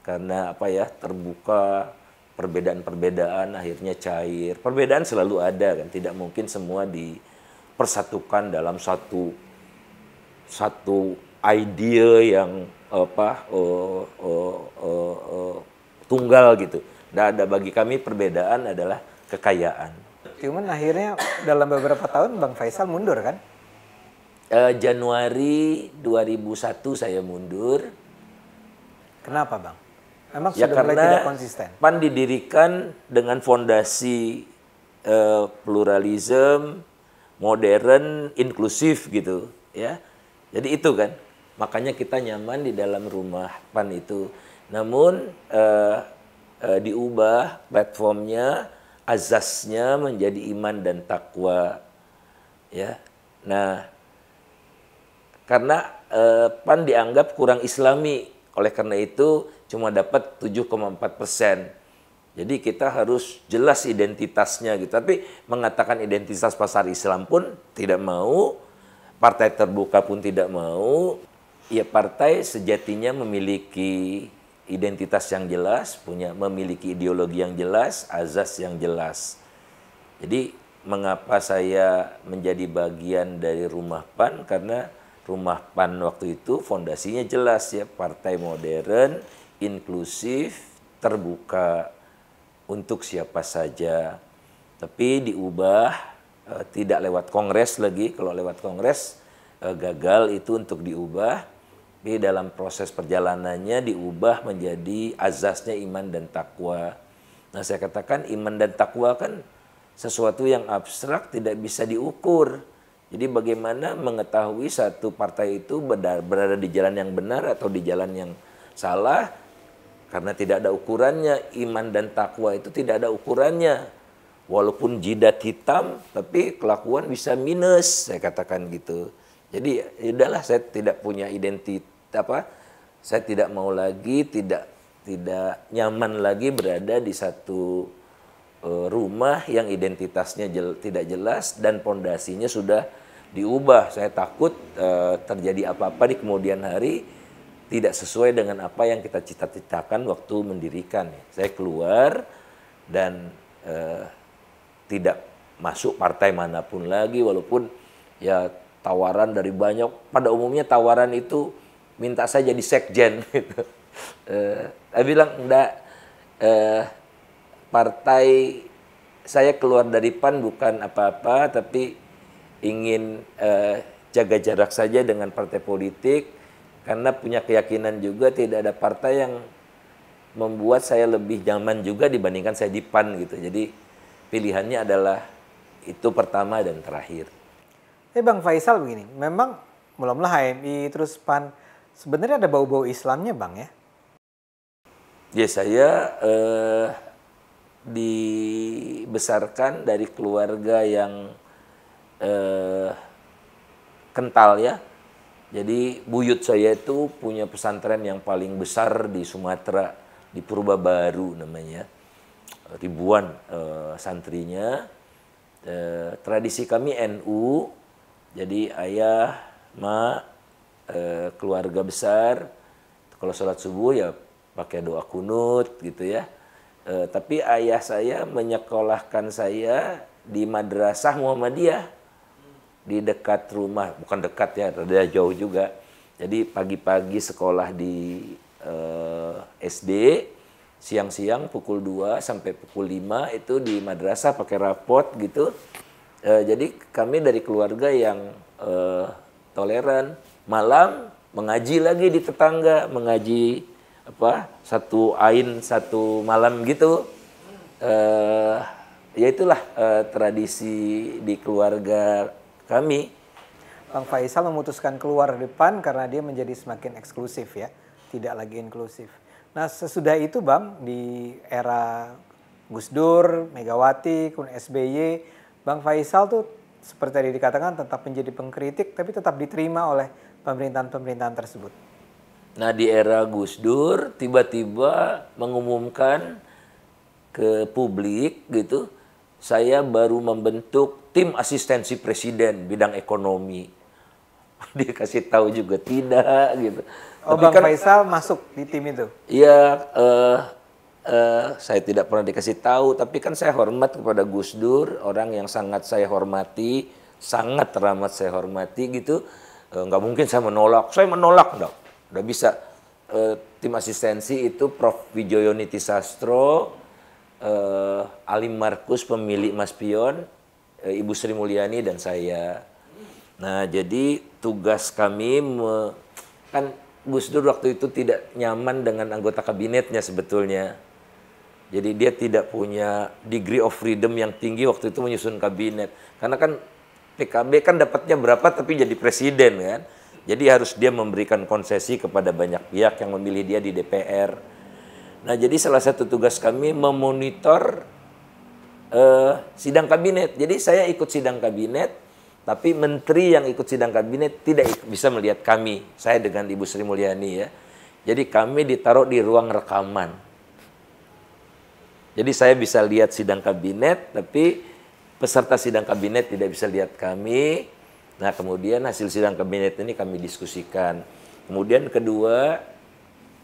Karena apa ya, terbuka, perbedaan-perbedaan akhirnya cair. Perbedaan selalu ada kan, tidak mungkin semua dipersatukan dalam satu ide yang tunggal gitu. Nggak ada, bagi kami perbedaan adalah kekayaan. Cuman akhirnya dalam beberapa tahun Bang Faisal mundur kan? Januari 2001 saya mundur. Kenapa Bang? Emang Ya sudah mulai karena tidak konsisten? PAN didirikan dengan fondasi pluralisme, modern, inklusif gitu ya. Jadi itu kan, makanya kita nyaman di dalam rumah PAN itu. Namun diubah platformnya, azasnya menjadi iman dan takwa ya. Nah, karena PAN dianggap kurang islami, oleh karena itu cuma dapat 7,4%. Jadi kita harus jelas identitasnya gitu. Tapi mengatakan identitas pasar Islam pun tidak mau, partai terbuka pun tidak mau. Ya partai sejatinya memiliki identitas yang jelas, memiliki ideologi yang jelas, azas yang jelas. Jadi mengapa saya menjadi bagian dari rumah PAN? Karena rumah PAN waktu itu fondasinya jelas ya, partai modern, inklusif, terbuka untuk siapa saja. Tapi diubah, tidak lewat kongres lagi. Kalau lewat kongres gagal itu untuk diubah. Tapi dalam proses perjalanannya diubah menjadi azasnya iman dan takwa. Nah saya katakan iman dan takwa kan sesuatu yang abstrak, tidak bisa diukur. Jadi bagaimana mengetahui satu partai itu berada di jalan yang benar atau di jalan yang salah? Karena tidak ada ukurannya. Iman dan takwa itu tidak ada ukurannya. Walaupun jidat hitam, tapi kelakuan bisa minus, saya katakan gitu. Jadi udahlah, saya tidak punya saya tidak mau lagi, tidak nyaman lagi berada di satu rumah yang identitasnya tidak jelas dan pondasinya sudah diubah. Saya takut terjadi apa-apa di kemudian hari tidak sesuai dengan apa yang kita cita-citakan waktu mendirikan. Saya keluar dan tidak masuk partai manapun lagi, walaupun ya tawaran dari banyak. Pada umumnya tawaran itu minta saya jadi sekjen gitu. Saya bilang enggak, partai saya keluar dari PAN bukan apa-apa, tapi ingin jaga jarak saja dengan partai politik, karena punya keyakinan juga tidak ada partai yang membuat saya lebih nyaman juga dibandingkan saya di PAN gitu. Jadi pilihannya adalah itu pertama dan terakhir. Bang Faisal begini, memang mula-mula HMI terus PAN, sebenarnya ada bau-bau Islamnya Bang ya? Ya saya dibesarkan dari keluarga yang kental ya. Jadi buyut saya itu punya pesantren yang paling besar di Sumatera, di Purba Baru namanya. Ribuan santrinya. Tradisi kami NU, jadi ayah, mak, keluarga besar, kalau sholat subuh ya pakai doa kunut gitu ya. Tapi ayah saya menyekolahkan saya di Madrasah Muhammadiyah di dekat rumah, bukan dekat ya, rada jauh juga. Jadi pagi-pagi sekolah di SD, siang-siang pukul 2 sampai pukul 5 itu di madrasah pakai rapot gitu. Jadi kami dari keluarga yang toleran. Malam mengaji lagi di tetangga, mengaji satu ain satu malam gitu. Ya itulah tradisi di keluarga kami. Bang Faisal memutuskan keluar depan karena dia menjadi semakin eksklusif ya, tidak lagi inklusif. Nah sesudah itu Bang, di era Gus Dur, Megawati, kemudian SBY, Bang Faisal tuh seperti tadi dikatakan tetap menjadi pengkritik tapi tetap diterima oleh pemerintahan-pemerintahan tersebut. Nah di era Gus Dur tiba-tiba mengumumkan ke publik gitu, saya baru membentuk tim asistensi presiden bidang ekonomi. Dia kasih tahu juga tidak gitu. Oh, Tapi Bang kan, Faisal masuk di tim itu? iya, saya tidak pernah dikasih tahu, tapi kan saya hormat kepada Gus Dur, orang yang sangat saya hormati, sangat teramat saya hormati gitu. Nggak mungkin saya menolak enggak. Udah bisa. Tim asistensi itu Prof. Wijoyo Nitisastro, Alim Markus pemilik Mas Pion, Ibu Sri Mulyani dan saya. Nah jadi tugas kami, kan Gus Dur waktu itu tidak nyaman dengan anggota kabinetnya sebetulnya. Jadi dia tidak punya degree of freedom yang tinggi waktu itu menyusun kabinet. Karena kan PKB kan dapatnya berapa tapi jadi presiden kan. Jadi harus dia memberikan konsesi kepada banyak pihak yang memilih dia di DPR. Nah jadi salah satu tugas kami memonitor sidang kabinet. Jadi saya ikut sidang kabinet, tapi menteri yang ikut sidang kabinet tidak bisa melihat kami. Saya dengan Ibu Sri Mulyani ya. Jadi kami ditaruh di ruang rekaman. Jadi saya bisa lihat sidang kabinet, tapi peserta sidang kabinet tidak bisa lihat kami. Nah kemudian hasil sidang kabinet ini kami diskusikan. Kemudian kedua,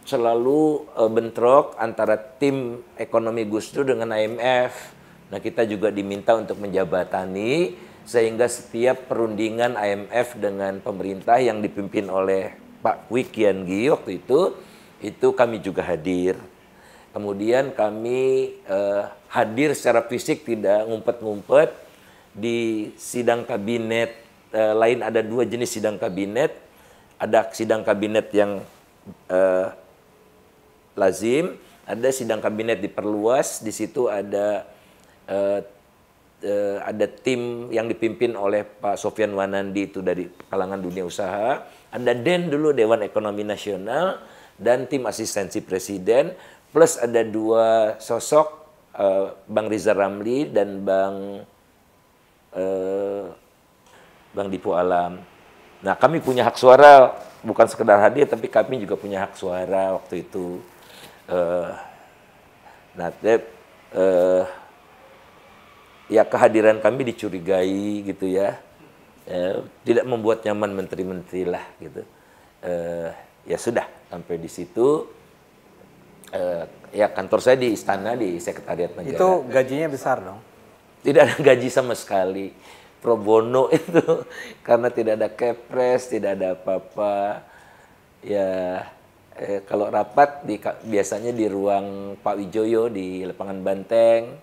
selalu bentrok antara tim ekonomi Gus Dur dengan IMF. Nah kita juga diminta untuk menjabatani sehingga setiap perundingan IMF dengan pemerintah yang dipimpin oleh Pak Kwi Kian Gi waktu itu kami juga hadir. Kemudian kami hadir secara fisik, tidak ngumpet-ngumpet di sidang kabinet lain. Ada dua jenis sidang kabinet. Ada sidang kabinet yang lazim, ada sidang kabinet diperluas. Di situ ada tim yang dipimpin oleh Pak Sofyan Wanandi itu dari kalangan dunia usaha. Ada DEN dulu, Dewan Ekonomi Nasional, dan tim asistensi presiden. Plus ada dua sosok, Bang Riza Ramli dan Bang Dipo Alam. Nah kami punya hak suara, bukan sekedar hadir, tapi kami juga punya hak suara waktu itu. Ya kehadiran kami dicurigai gitu ya, tidak membuat nyaman menteri-menteri lah gitu. Ya sudah sampai di situ. Ya kantor saya di istana, di Sekretariat Negara. Itu gajinya besar dong? Tidak ada gaji sama sekali, pro bono itu, karena tidak ada kepres, tidak ada apa-apa. Ya kalau rapat biasanya di ruang Pak Wijoyo di lapangan Banteng,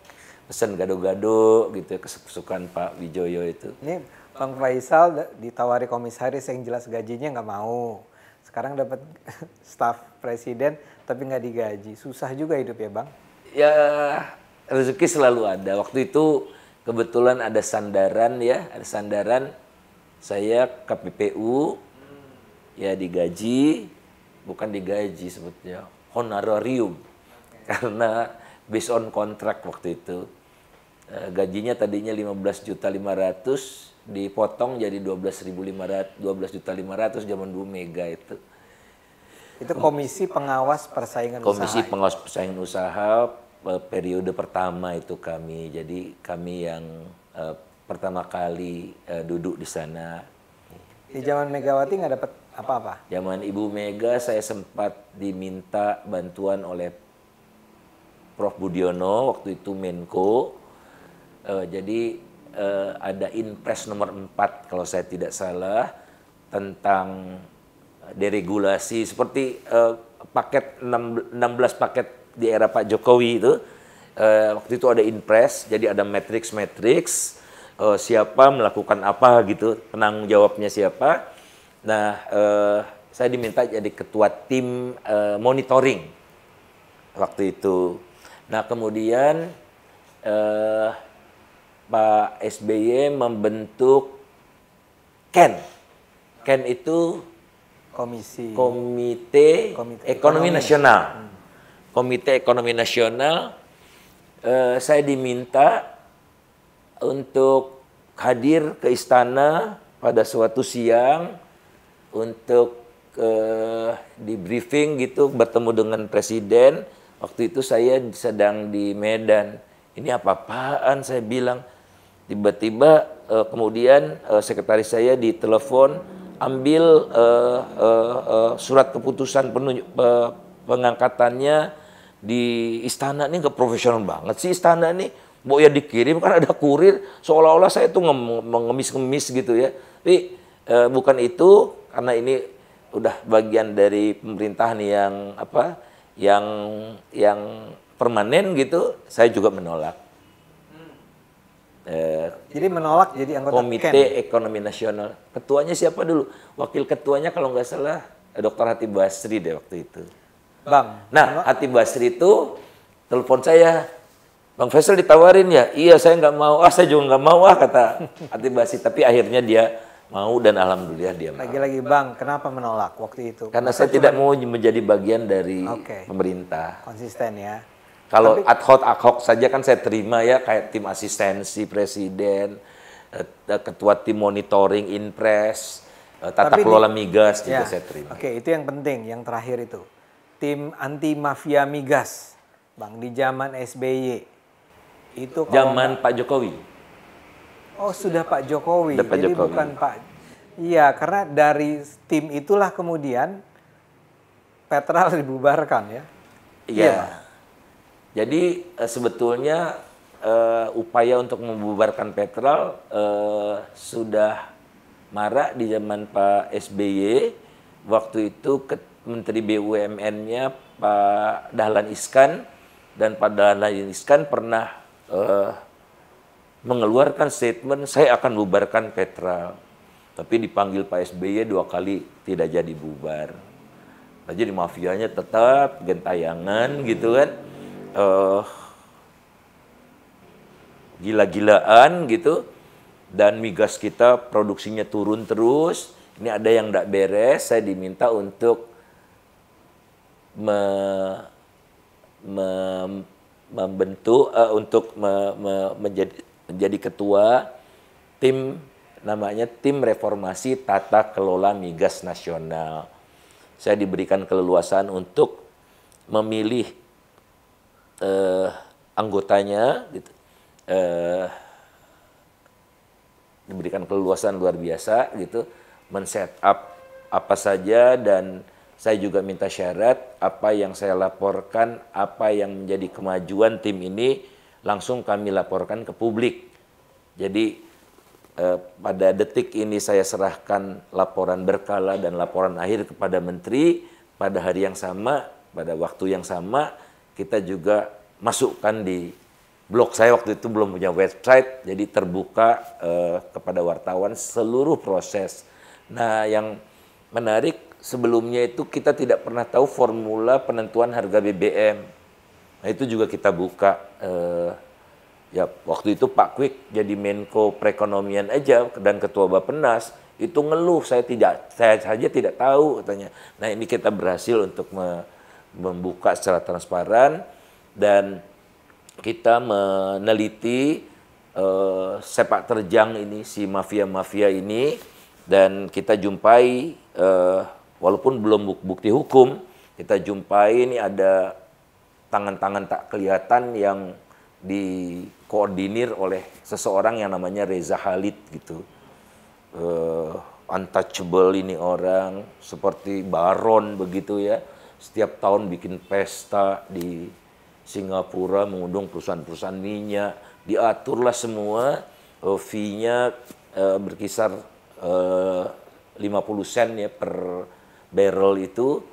pesan gado-gado gitu, kesukaan Pak Wijoyo itu. Ini Bang Faisal ditawari komisaris yang jelas gajinya nggak mau. Sekarang dapat staf presiden tapi nggak digaji. Susah juga hidup ya Bang? Ya rezeki selalu ada. Waktu itu kebetulan ada sandaran ya, ada sandaran saya KPPU ya digaji, bukan digaji sebetulnya, honorarium. Karena based on kontrak waktu itu. Gajinya tadinya 15.500.000 dipotong jadi 12.500, 12.500.000 zaman dulu Mega itu. Itu Komisi Pengawas Persaingan Usaha. Komisi Pengawas Persaingan Usaha periode pertama itu kami. Jadi kami yang pertama kali duduk di sana. Di zaman Megawati nggak dapat apa-apa? Zaman Ibu Mega saya sempat diminta bantuan oleh Prof. Budiono, waktu itu Menko. Jadi ada Inpres nomor 4 kalau saya tidak salah tentang deregulasi seperti paket 16 paket di era Pak Jokowi itu. Waktu itu ada Inpres, jadi ada matriks siapa melakukan apa gitu, penanggung jawabnya siapa. Nah, saya diminta jadi ketua tim monitoring waktu itu. Nah kemudian Pak SBY membentuk KEN. KEN itu Komite Ekonomi Nasional. Komite Ekonomi Nasional. Saya diminta untuk hadir ke istana pada suatu siang untuk di briefing gitu, bertemu dengan presiden. Waktu itu saya sedang di Medan. Ini apa-apaan saya bilang. Tiba-tiba kemudian sekretaris saya ditelepon, ambil surat keputusan pengangkatannya di istana. Ini nggak profesional banget sih istana nih. Mau ya dikirim kan ada kurir, seolah-olah saya tuh mengemis-ngemis gitu ya. Tapi bukan itu, karena ini udah bagian dari pemerintahan yang apa, yang permanen gitu, saya juga menolak. Jadi menolak jadi anggota Komite Ekonomi Nasional. Ketuanya siapa dulu? Wakil ketuanya kalau nggak salah Dr. Hatib Basri deh waktu itu. Bang. Nah, Hatib Basri itu telepon saya, Bang Faisal ditawarin ya? Iya, saya nggak mau. Saya juga nggak mau kata Hatib Basri. Tapi akhirnya dia mau dan alhamdulillah dia mau. Lagi-lagi Bang, kenapa menolak waktu itu? Karena saya tidak mau menjadi bagian dari pemerintah. Konsisten ya. Kalau ad hoc saja kan saya terima ya, kayak tim asistensi presiden, ketua tim monitoring Inpres, tata kelola migas juga saya terima. Oke, itu yang penting, yang terakhir itu. Tim anti mafia migas, Bang, di zaman SBY. Itu zaman Pak Jokowi. Oh, sudah Pak Jokowi. Pak Jadi Jokowi. bukan Pak. Iya, karena dari tim itulah kemudian Petral dibubarkan ya. Iya. Jadi sebetulnya upaya untuk membubarkan Petral sudah marak di zaman Pak SBY. Waktu itu Menteri BUMN-nya Pak Dahlan Iskan, dan Pak Dahlan Iskan pernah mengeluarkan statement, saya akan bubarkan Petral. Tapi dipanggil Pak SBY 2 kali tidak jadi bubar. Nah, jadi mafianya tetap gentayangan gitu kan. Gila-gilaan gitu, dan migas kita produksinya turun terus. Ini ada yang tidak beres, saya diminta untuk membentuk untuk menjadi ketua tim, namanya Tim Reformasi Tata Kelola Migas Nasional. Saya diberikan keleluasaan untuk memilih anggotanya gitu. Diberikan keleluasan luar biasa gitu, men-set up apa saja, dan saya juga minta syarat apa yang saya laporkan, apa yang menjadi kemajuan tim ini langsung kami laporkan ke publik. Jadi pada detik ini saya serahkan laporan berkala dan laporan akhir kepada menteri pada hari yang sama, pada waktu yang sama. Kita juga masukkan di blog saya, waktu itu belum punya website, jadi terbuka kepada wartawan seluruh proses. Nah, yang menarik sebelumnya itu kita tidak pernah tahu formula penentuan harga BBM. Nah, itu juga kita buka. Ya, waktu itu Pak Kwik jadi Menko Perekonomian aja dan Ketua Bappenas itu ngeluh, saya saja tidak tahu katanya. Nah, ini kita berhasil untuk membuka secara transparan, dan kita meneliti sepak terjang ini, si mafia-mafia ini, dan kita jumpai walaupun belum bukti hukum, kita jumpai ini ada tangan-tangan tak kelihatan yang dikoordinir oleh seseorang yang namanya Reza Khalid gitu. Untouchable ini orang, seperti baron begitu ya. Setiap tahun bikin pesta di Singapura, mengundang perusahaan-perusahaan minyak, diaturlah semua, fee-nya berkisar 50 sen ya per barrel itu,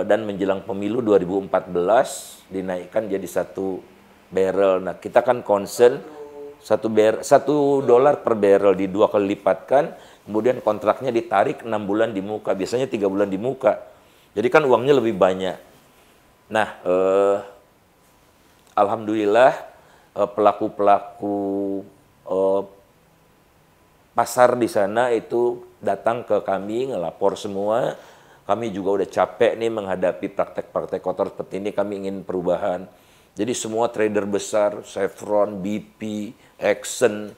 dan menjelang pemilu 2014 dinaikkan jadi 1 barrel. Nah, kita kan concern $1 per barrel di 2 kali lipatkan, kemudian kontraknya ditarik 6 bulan di muka, biasanya 3 bulan di muka. Jadi kan uangnya lebih banyak. Nah, alhamdulillah pelaku-pelaku pasar di sana itu datang ke kami, ngelapor semua. Kami juga udah capek nih menghadapi praktek-praktek kotor seperti ini, kami ingin perubahan. Jadi semua trader besar, Chevron, BP, Exxon,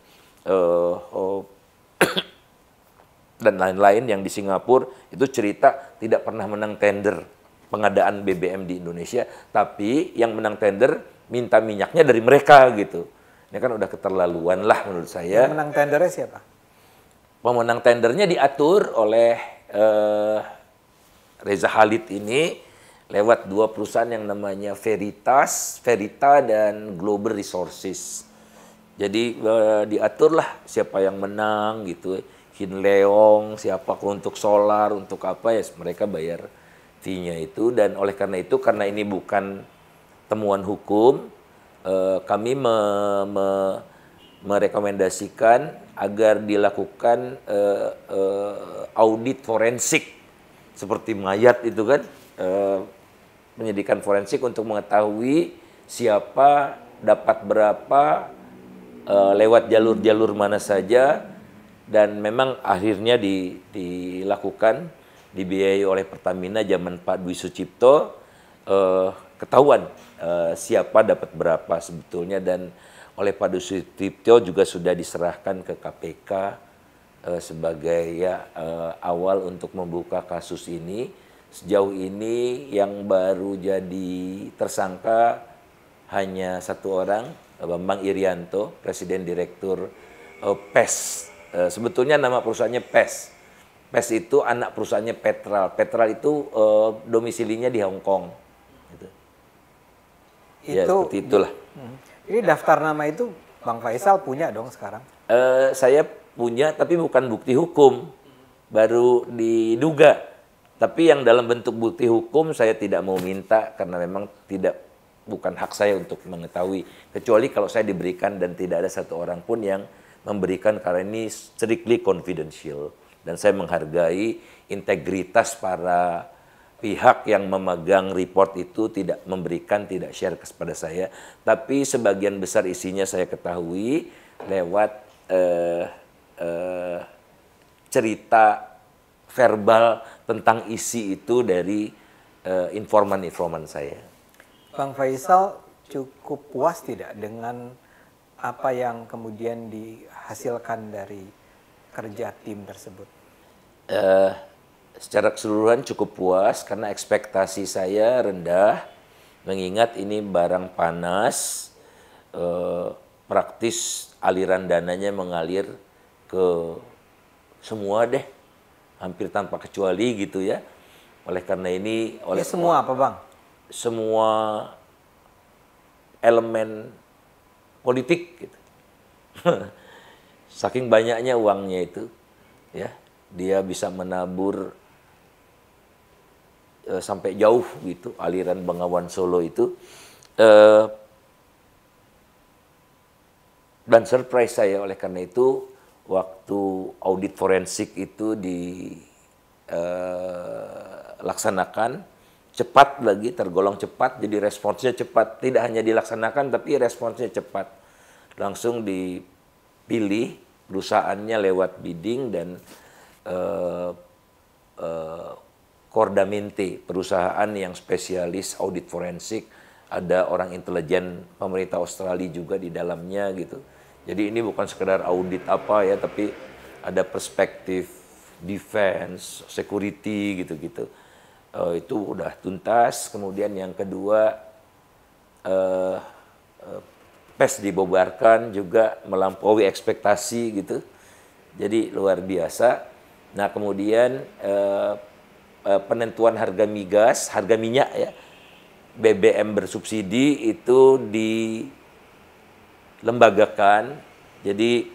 dan lain-lain yang di Singapura itu cerita tidak pernah menang tender pengadaan BBM di Indonesia, tapi yang menang tender minta minyaknya dari mereka gitu. Ini kan udah keterlaluan lah menurut saya. Yang menang tendernya siapa? Pemenang tendernya diatur oleh Reza Khalid ini lewat 2 perusahaan yang namanya Verita dan Global Resources. Jadi diaturlah siapa yang menang gitu. Hin Leong, siapa untuk solar, untuk apa ya mereka bayar fee-nya itu. Dan oleh karena itu, karena ini bukan temuan hukum, kami merekomendasikan agar dilakukan audit forensik seperti mayat itu kan, penyidikan forensik untuk mengetahui siapa dapat berapa, lewat jalur-jalur mana saja, dan memang akhirnya dilakukan, dibiayai oleh Pertamina zaman Pak Dwi Sucipto, ketahuan siapa dapat berapa sebetulnya, dan oleh Pak Dwi Sucipto juga sudah diserahkan ke KPK sebagai awal untuk membuka kasus ini. Sejauh ini yang baru jadi tersangka hanya 1 orang, Bambang Irianto, Presiden Direktur PES. Sebetulnya nama perusahaannya PES. PES itu anak perusahaannya Petral. Petral itu domisilinya di Hong Kong. Gitu. Ya, seperti itulah. Ini daftar nama itu Bang Faisal punya dong sekarang? Saya punya, tapi bukan bukti hukum. Baru diduga. Tapi yang dalam bentuk bukti hukum saya tidak mau minta karena memang bukan hak saya untuk mengetahui. Kecuali kalau saya diberikan dan tidak ada satu orang pun yang memberikan, karena ini strictly confidential. Dan saya menghargai integritas para pihak yang memegang report itu, tidak memberikan, tidak share kepada saya. Tapi sebagian besar isinya saya ketahui lewat cerita verbal tentang isi itu dari informan-informan saya. Bang Faisal cukup puas tidak dengan apa yang kemudian dihasilkan dari kerja tim tersebut? Secara keseluruhan cukup puas karena ekspektasi saya rendah, mengingat ini barang panas, praktis aliran dananya mengalir ke semua deh, hampir tanpa kecuali gitu ya. Oleh karena ini, oleh semua apa Bang? Semua elemen politik gitu. Saking banyaknya uangnya itu, ya, dia bisa menabur sampai jauh gitu aliran Bengawan Solo itu. Dan surprise saya oleh karena itu waktu audit forensik itu dilaksanakan cepat lagi, tergolong cepat, jadi responsnya cepat. Tidak hanya dilaksanakan tapi responsnya cepat. Langsung dipilih perusahaannya lewat bidding dan Cordamente, perusahaan yang spesialis audit forensik. Ada orang intelijen pemerintah Australia juga di dalamnya gitu. Jadi ini bukan sekedar audit apa ya, tapi ada perspektif defense, security gitu-gitu. Itu udah tuntas. Kemudian yang kedua, PES dibubarkan juga melampaui ekspektasi gitu. Jadi luar biasa. Nah kemudian penentuan harga migas, harga minyak ya, BBM bersubsidi itu dilembagakan. Jadi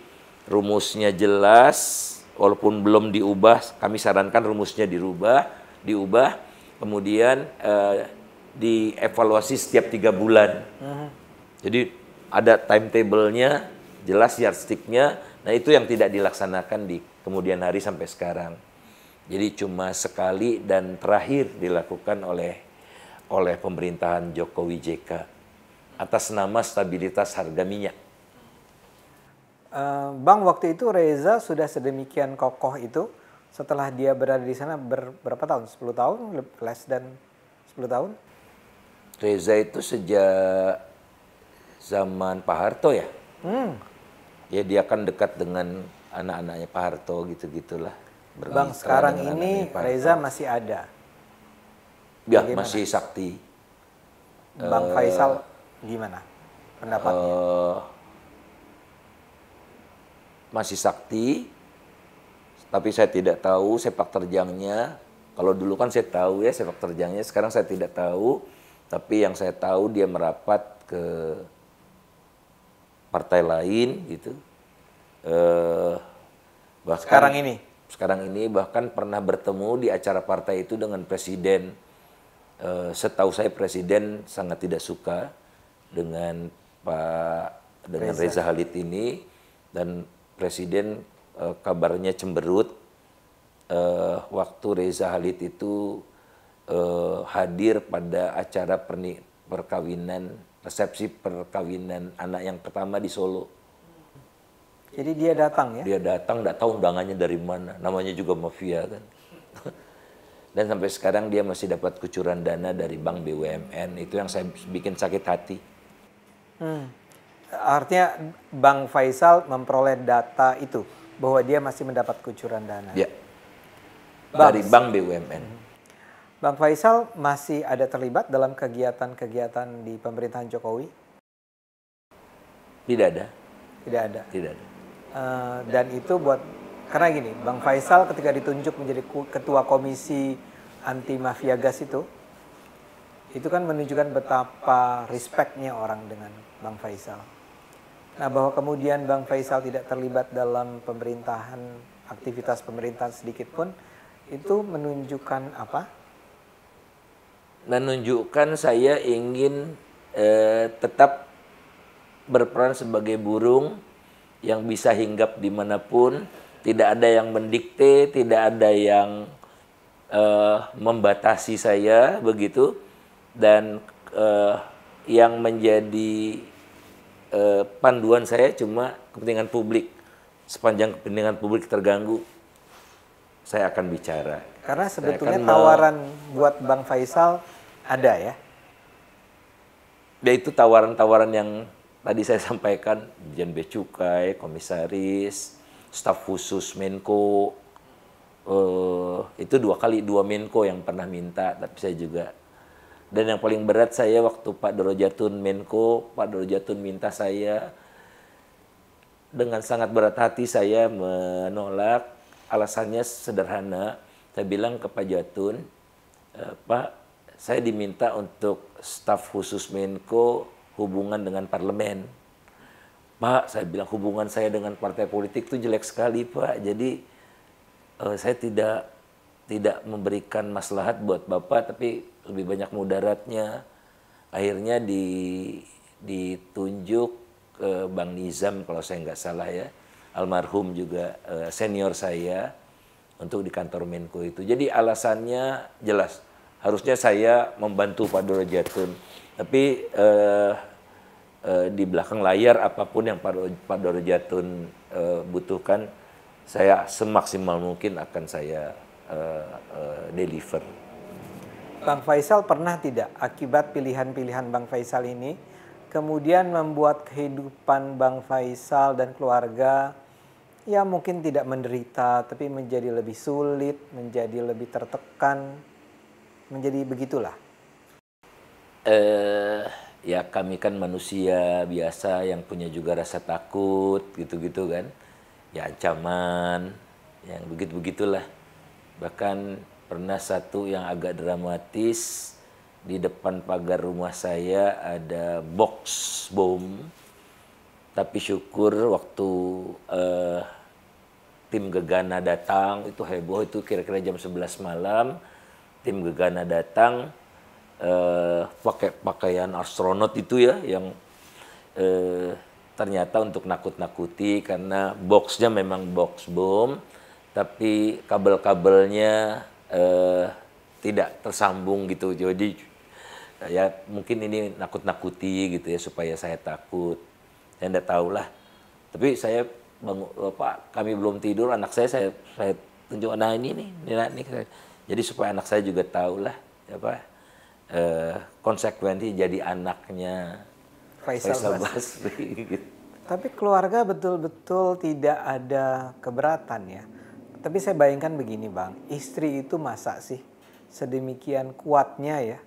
rumusnya jelas, walaupun belum diubah, kami sarankan rumusnya diubah. Kemudian dievaluasi setiap 3 bulan. Jadi ada timetable-nya jelas yardsticknya. Nah itu yang tidak dilaksanakan di kemudian hari sampai sekarang. Jadi cuma sekali dan terakhir dilakukan oleh pemerintahan Jokowi JK atas nama stabilitas harga minyak. Bang, waktu itu Reza sudah sedemikian kokoh itu setelah dia berada di sana berapa tahun? 10 tahun? Less than 10 tahun? Reza itu sejak zaman Pak Harto ya. Ya dia kan dekat dengan anak-anaknya Pak Harto gitu-gitulah. Bang, sekarang ini Reza masih ada? Ya, masih sakti. Bang Faisal gimana pendapatnya? Masih sakti, tapi saya tidak tahu sepak terjangnya. Kalau dulu kan saya tahu ya sepak terjangnya, sekarang saya tidak tahu. Tapi yang saya tahu dia merapat ke partai lain gitu. Bahkan sekarang ini bahkan pernah bertemu di acara partai itu dengan presiden. Setahu saya presiden sangat tidak suka dengan Reza Khalid ini, dan presiden kabarnya cemberut waktu Reza Khalid itu hadir pada acara resepsi perkawinan anak yang pertama di Solo. Jadi dia datang ya? Dia datang, nggak tahu undangannya dari mana. Namanya juga mafia kan. Dan sampai sekarang dia masih dapat kucuran dana dari Bank BUMN. Itu yang saya bikin sakit hati. Artinya Bang Faisal memperoleh data itu bahwa dia masih mendapat kucuran dana. Ya. Dari Bank BUMN. Bang Faisal masih ada terlibat dalam kegiatan-kegiatan di pemerintahan Jokowi? Tidak ada. Tidak ada. Tidak ada. Dan itu karena gini, Bang Faisal ketika ditunjuk menjadi ketua komisi anti mafia gas itu kan menunjukkan betapa respectnya orang dengan Bang Faisal. Nah, bahwa kemudian Bang Faisal tidak terlibat dalam pemerintahan, aktivitas pemerintahan sedikit pun, itu menunjukkan apa? Menunjukkan saya ingin tetap berperan sebagai burung yang bisa hinggap dimanapun, tidak ada yang mendikte, tidak ada yang membatasi saya begitu, dan yang menjadi panduan saya cuma kepentingan publik. Sepanjang kepentingan publik terganggu, saya akan bicara. Karena sebetulnya tawaran buat Bang Faisal ada ya? Ya itu tawaran-tawaran yang tadi saya sampaikan, Dirjen Bea Cukai, komisaris, staf khusus Menko, itu 2 kali 2 Menko yang pernah minta, tapi saya juga. Dan yang paling berat saya waktu Pak Doro Jatun Menko, Pak Doro Jatun minta saya, dengan sangat berat hati saya menolak. Alasannya sederhana, saya bilang ke Pak Jatun, Pak, saya diminta untuk staf khusus Menko hubungan dengan parlemen. Pak, saya bilang hubungan saya dengan partai politik itu jelek sekali, Pak. Jadi saya tidak memberikan maslahat buat Bapak, tapi lebih banyak mudaratnya. Akhirnya ditunjuk ke Bang Nizam kalau saya nggak salah ya, almarhum juga senior saya, untuk di kantor Menko itu. Jadi alasannya jelas, harusnya saya membantu Pak Doro Jatun. Tapi di belakang layar apapun yang Pak Doro Jatun butuhkan, saya semaksimal mungkin akan saya deliver. Bang Faisal pernah tidak akibat pilihan-pilihan Bang Faisal ini kemudian membuat kehidupan Bang Faisal dan keluarga ya mungkin tidak menderita, tapi menjadi lebih sulit, menjadi lebih tertekan, menjadi begitulah? Ya kami kan manusia biasa yang punya juga rasa takut gitu-gitu kan. Ya ancaman, yang begitu-begitulah. Bahkan pernah satu yang agak dramatis, di depan pagar rumah saya ada box bom. Tapi syukur waktu tim Gegana datang, itu heboh, itu kira-kira jam 11 malam. Tim Gegana datang, pakai pakaian astronot itu ya, yang ternyata untuk nakut-nakuti karena boxnya memang box bom, tapi kabel-kabelnya tidak tersambung gitu. Jadi ya mungkin ini nakut-nakuti gitu ya supaya saya takut. Saya enggak tahu lah. Tapi saya kami belum tidur, anak saya tunjuk, nah ini nih. Jadi supaya anak saya juga tahu lah konsekuensi jadi anaknya Faisal Basri. Gitu. Tapi keluarga betul-betul tidak ada keberatan ya. Tapi saya bayangkan begini Bang, istri itu masa sih sedemikian kuatnya ya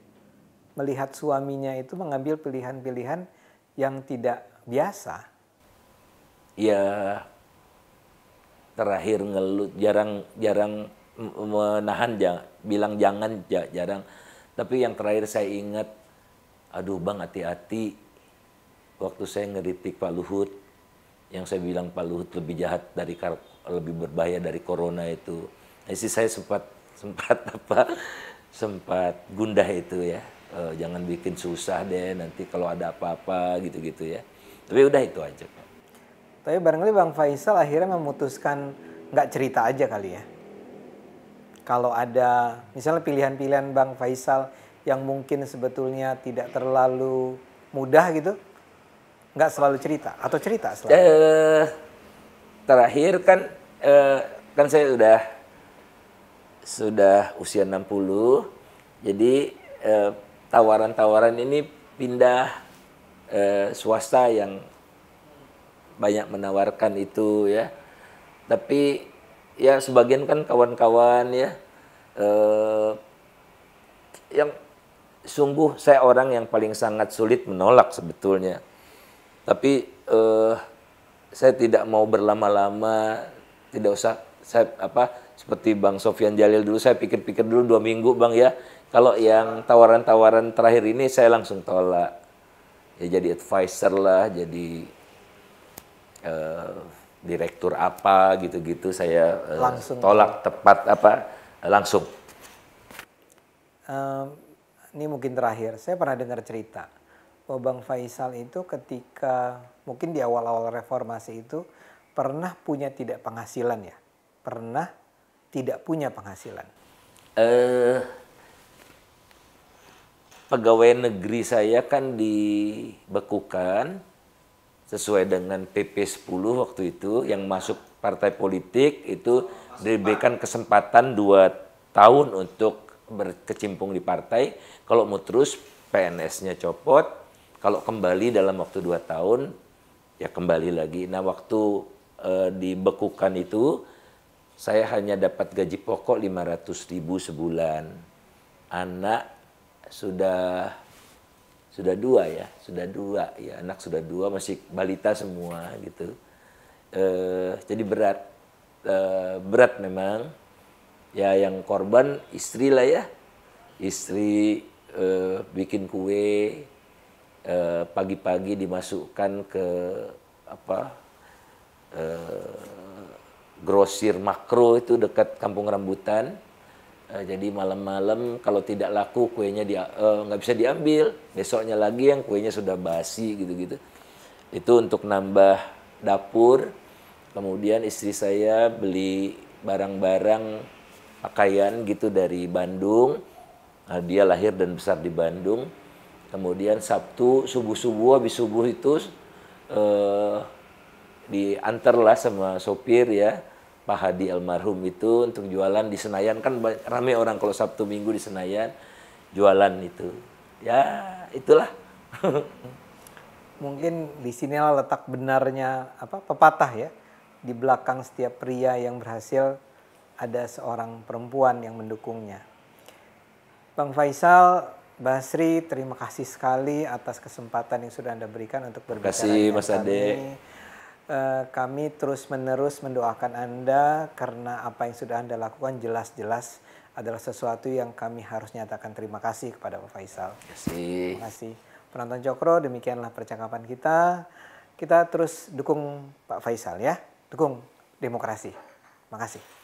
melihat suaminya itu mengambil pilihan-pilihan yang tidak biasa. Ya terakhir ngelut, jarang menahan, bilang jangan, jarang. Tapi yang terakhir saya ingat, aduh Bang hati-hati, waktu saya ngeritik Pak Luhut, yang saya bilang Pak Luhut lebih jahat lebih berbahaya dari corona itu. Jadi saya sempat gundah itu ya. Jangan bikin susah deh nanti kalau ada apa-apa gitu-gitu ya. Tapi udah itu aja Pak. Tapi barangkali Bang Faisal akhirnya memutuskan nggak cerita aja kali ya. Kalau ada misalnya pilihan-pilihan Bang Faisal yang mungkin sebetulnya tidak terlalu mudah gitu, nggak selalu cerita atau cerita selalu? Terakhir kan saya sudah usia 60, jadi tawaran-tawaran ini pindah swasta yang banyak menawarkan itu ya. Tapi ya sebagian kan kawan-kawan ya yang sungguh saya orang yang paling sangat sulit menolak sebetulnya. Tapi saya tidak mau berlama-lama, tidak usah saya seperti Bang Sofyan Jalil dulu, saya pikir-pikir dulu 2 minggu Bang ya. Kalau yang tawaran-tawaran terakhir ini saya langsung tolak. Ya jadi advisor lah, jadi direktur apa gitu-gitu saya langsung tolak langsung. Ini mungkin terakhir, saya pernah dengar cerita bahwa Bang Faisal itu ketika mungkin di awal-awal reformasi itu pernah punya tidak penghasilan ya, pernah tidak punya penghasilan. Pegawai negeri saya kan dibekukan sesuai dengan PP 10 waktu itu, yang masuk partai politik itu diberikan kesempatan 2 tahun untuk berkecimpung di partai. Kalau mau terus PNS-nya copot, kalau kembali dalam waktu 2 tahun ya kembali lagi. Nah waktu dibekukan itu saya hanya dapat gaji pokok 500.000 sebulan. Anak sudah 2 ya, anak sudah 2, masih balita semua gitu. Jadi berat memang. Ya yang korban istri lah ya, istri bikin kue, pagi-pagi dimasukkan ke grosir makro itu dekat Kampung Rambutan. Jadi malam-malam kalau tidak laku kuenya nggak bisa diambil, besoknya lagi yang kuenya sudah basi gitu-gitu. Itu untuk nambah dapur. Kemudian istri saya beli barang-barang pakaian gitu dari Bandung. Nah, dia lahir dan besar di Bandung. Kemudian Sabtu subuh-subuh, habis subuh itu diantarlah sama sopir ya, Pak Hadi almarhum itu untuk jualan di Senayan. Kan ramai orang kalau Sabtu Minggu di Senayan jualan itu. Ya itulah. Mungkin di sinilah letak benarnya pepatah ya. Di belakang setiap pria yang berhasil ada seorang perempuan yang mendukungnya. Bang Faisal Basri, terima kasih sekali atas kesempatan yang sudah Anda berikan untuk berbicara dengan kami. Kami terus-menerus mendoakan Anda karena apa yang sudah Anda lakukan jelas-jelas adalah sesuatu yang kami harus nyatakan terima kasih kepada Pak Faisal. Terima kasih. Penonton Cokro, demikianlah percakapan kita. Kita terus dukung Pak Faisal ya, dukung demokrasi. Terima kasih.